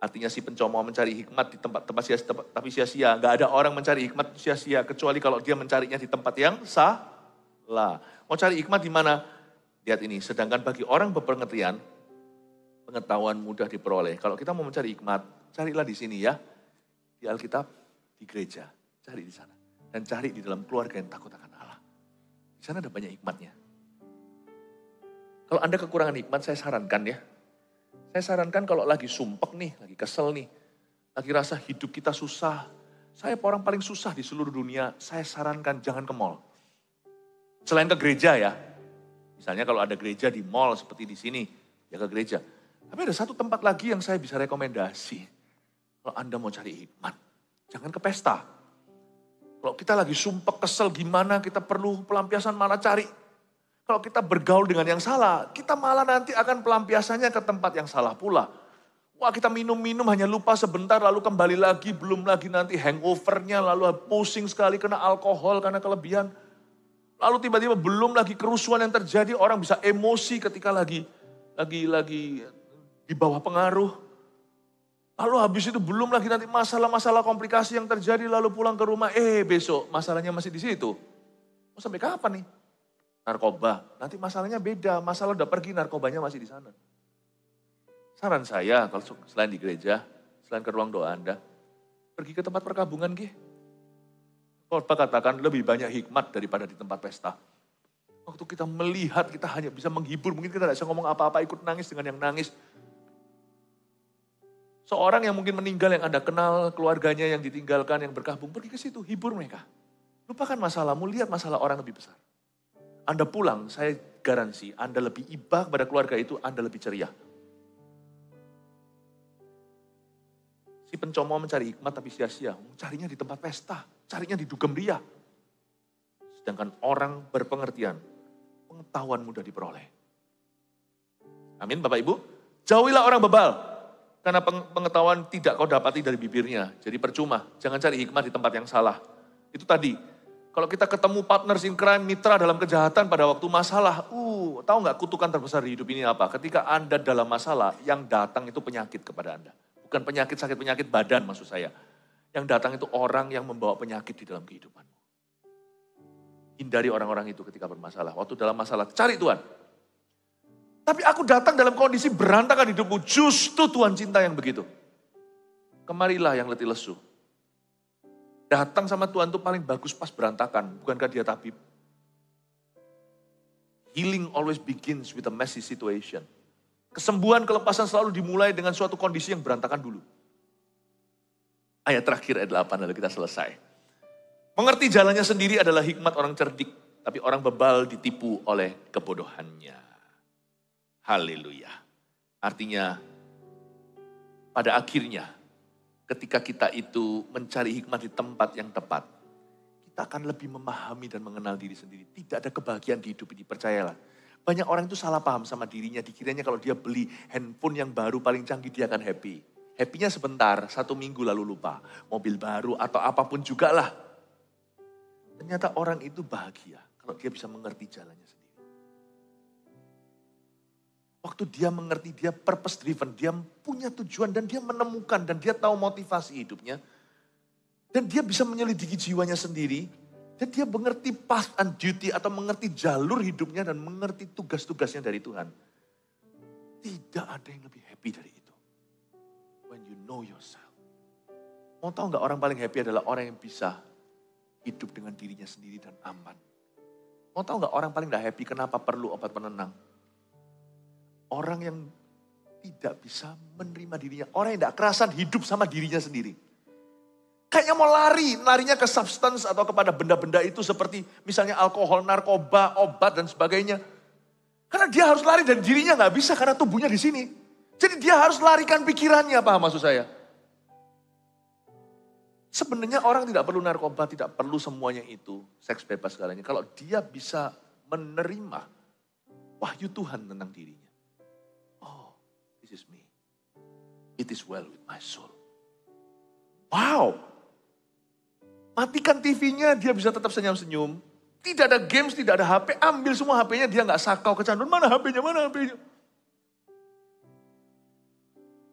Artinya si pencemooh mencari hikmat di tempat sia-sia, tapi sia-sia. Gak ada orang mencari hikmat sia-sia, kecuali kalau dia mencarinya di tempat yang salah. Mau cari hikmat di mana? Lihat ini, sedangkan bagi orang berpengertian, pengetahuan mudah diperoleh. Kalau kita mau mencari hikmat, carilah di sini ya. Di Alkitab, di gereja, cari di sana. Dan cari di dalam keluarga yang takut akan Allah. Di sana ada banyak hikmatnya. Kalau Anda kekurangan hikmat, saya sarankan ya. Saya sarankan kalau lagi sumpek nih, lagi kesel nih, lagi rasa hidup kita susah. Saya orang paling susah di seluruh dunia, saya sarankan jangan ke mall. Selain ke gereja ya. Misalnya kalau ada gereja di mall seperti di sini, ya ke gereja. Tapi ada satu tempat lagi yang saya bisa rekomendasi. Kalau Anda mau cari hikmat, jangan ke pesta. Kalau kita lagi sumpek, kesel gimana, kita perlu pelampiasan malah cari. Kalau kita bergaul dengan yang salah, kita malah nanti akan pelampiasannya ke tempat yang salah pula. Wah, kita minum-minum hanya lupa sebentar, lalu kembali lagi, belum lagi nanti hangovernya, lalu pusing sekali kena alkohol karena kelebihan. Lalu tiba-tiba belum lagi kerusuhan yang terjadi, orang bisa emosi ketika lagi di bawah pengaruh. Lalu habis itu belum lagi nanti masalah-masalah komplikasi yang terjadi, lalu pulang ke rumah, besok masalahnya masih di situ. Mau sampai kapan nih? Narkoba, nanti masalahnya beda, masalah udah pergi, narkobanya masih di sana. Saran saya, kalau selain di gereja, selain ke ruang doa Anda, pergi ke tempat perkabungan, Khotbah katakan lebih banyak hikmat daripada di tempat pesta. Waktu kita melihat, kita hanya bisa menghibur. Mungkin kita tidak bisa ngomong apa-apa, ikut nangis dengan yang nangis. Seorang yang mungkin meninggal, yang Anda kenal, keluarganya yang ditinggalkan, yang berkabung, pergi ke situ, hibur mereka. Lupakan masalahmu, lihat masalah orang lebih besar. Anda pulang, saya garansi, Anda lebih iba kepada keluarga itu, Anda lebih ceria. Si pencomooh mencari hikmat tapi sia-sia. Carinya di tempat pesta, carinya di dugem ria. Sedangkan orang berpengertian, pengetahuan mudah diperoleh. Amin Bapak Ibu. Jauhilah orang bebal, karena pengetahuan tidak kau dapati dari bibirnya. Jadi percuma, jangan cari hikmat di tempat yang salah. Itu tadi, kalau kita ketemu partners in crime, mitra dalam kejahatan pada waktu masalah, tahu nggak kutukan terbesar di hidup ini apa? Ketika Anda dalam masalah, yang datang itu penyakit kepada Anda. Bukan penyakit, sakit-penyakit badan maksud saya. Yang datang itu orang yang membawa penyakit di dalam kehidupanmu. Hindari orang-orang itu ketika bermasalah. Waktu dalam masalah, cari Tuhan. Tapi aku datang dalam kondisi berantakan hidupmu. Justru Tuhan cinta yang begitu. Kemarilah yang letih lesu. datang sama Tuhan itu paling bagus pas berantakan. Bukankah dia tabib? Healing always begins with a messy situation. Kesembuhan, kelepasan selalu dimulai dengan suatu kondisi yang berantakan dulu. Ayat terakhir, ayat 8, lalu kita selesai. Mengerti jalannya sendiri adalah hikmat orang cerdik, tapi orang bebal ditipu oleh kebodohannya. Haleluya. Artinya, pada akhirnya, ketika kita itu mencari hikmat di tempat yang tepat, kita akan lebih memahami dan mengenal diri sendiri. Tidak ada kebahagiaan di hidup ini, percayalah. Banyak orang itu salah paham sama dirinya, dikiranya kalau dia beli handphone yang baru paling canggih dia akan happy. Happy-nya sebentar, 1 minggu lalu lupa. Mobil baru atau apapun juga lah. Ternyata orang itu bahagia kalau dia bisa mengerti jalannya sendiri. Waktu dia mengerti, dia purpose driven, dia punya tujuan dan dia menemukan dan dia tahu motivasi hidupnya. Dan dia bisa menyelidiki jiwanya sendiri. Dan dia mengerti path and duty atau mengerti jalur hidupnya dan mengerti tugas-tugasnya dari Tuhan. Tidak ada yang lebih happy dari itu. When you know yourself. Mau tahu gak orang paling happy adalah orang yang bisa hidup dengan dirinya sendiri dan aman. Mau tahu gak orang paling gak happy kenapa perlu obat penenang? Orang yang tidak bisa menerima dirinya. Orang yang gak kerasan hidup sama dirinya sendiri. Kayaknya mau larinya ke substance atau kepada benda-benda itu seperti misalnya alkohol, narkoba, obat dan sebagainya. Karena dia harus lari dan dirinya gak bisa karena tubuhnya di sini. Jadi dia harus larikan pikirannya, paham maksud saya? Sebenarnya orang tidak perlu narkoba, tidak perlu semuanya itu, seks bebas segalanya. Kalau dia bisa menerima wahyu Tuhan tentang dirinya. Oh, this is me. It is well with my soul. Wow. Matikan TV-nya, dia bisa tetap senyum-senyum. Tidak ada games, tidak ada HP, ambil semua HP-nya, dia gak sakau kecanduan. Mana HP-nya, mana HP-nya.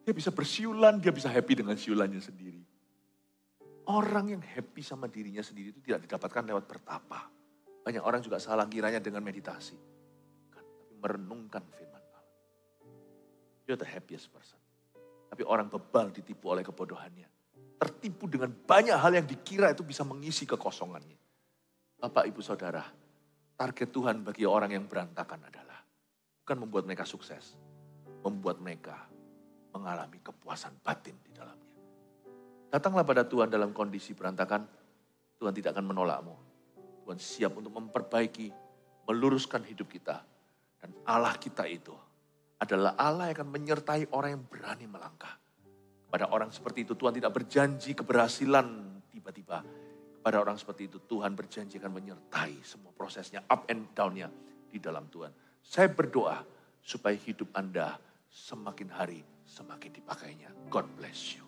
Dia bisa bersiulan, dia bisa happy dengan siulannya sendiri. Orang yang happy sama dirinya sendiri itu tidak didapatkan lewat bertapa. Banyak orang juga salah kiranya dengan meditasi. Tapi merenungkan firman Allah. You're the happiest person. Tapi orang bebal ditipu oleh kebodohannya. Tertipu dengan banyak hal yang dikira itu bisa mengisi kekosongannya. Bapak, Ibu, Saudara, target Tuhan bagi orang yang berantakan adalah bukan membuat mereka sukses, membuat mereka mengalami kepuasan batin di dalamnya. Datanglah pada Tuhan dalam kondisi berantakan, Tuhan tidak akan menolakmu. Tuhan siap untuk memperbaiki, meluruskan hidup kita. Dan Allah kita itu adalah Allah yang akan menyertai orang yang berani melangkah. Pada orang seperti itu Tuhan tidak berjanji keberhasilan tiba-tiba. Kepada orang seperti itu Tuhan berjanji akan menyertai semua prosesnya up and down-nya di dalam Tuhan. Saya berdoa supaya hidup Anda semakin hari semakin dipakainya. God bless you.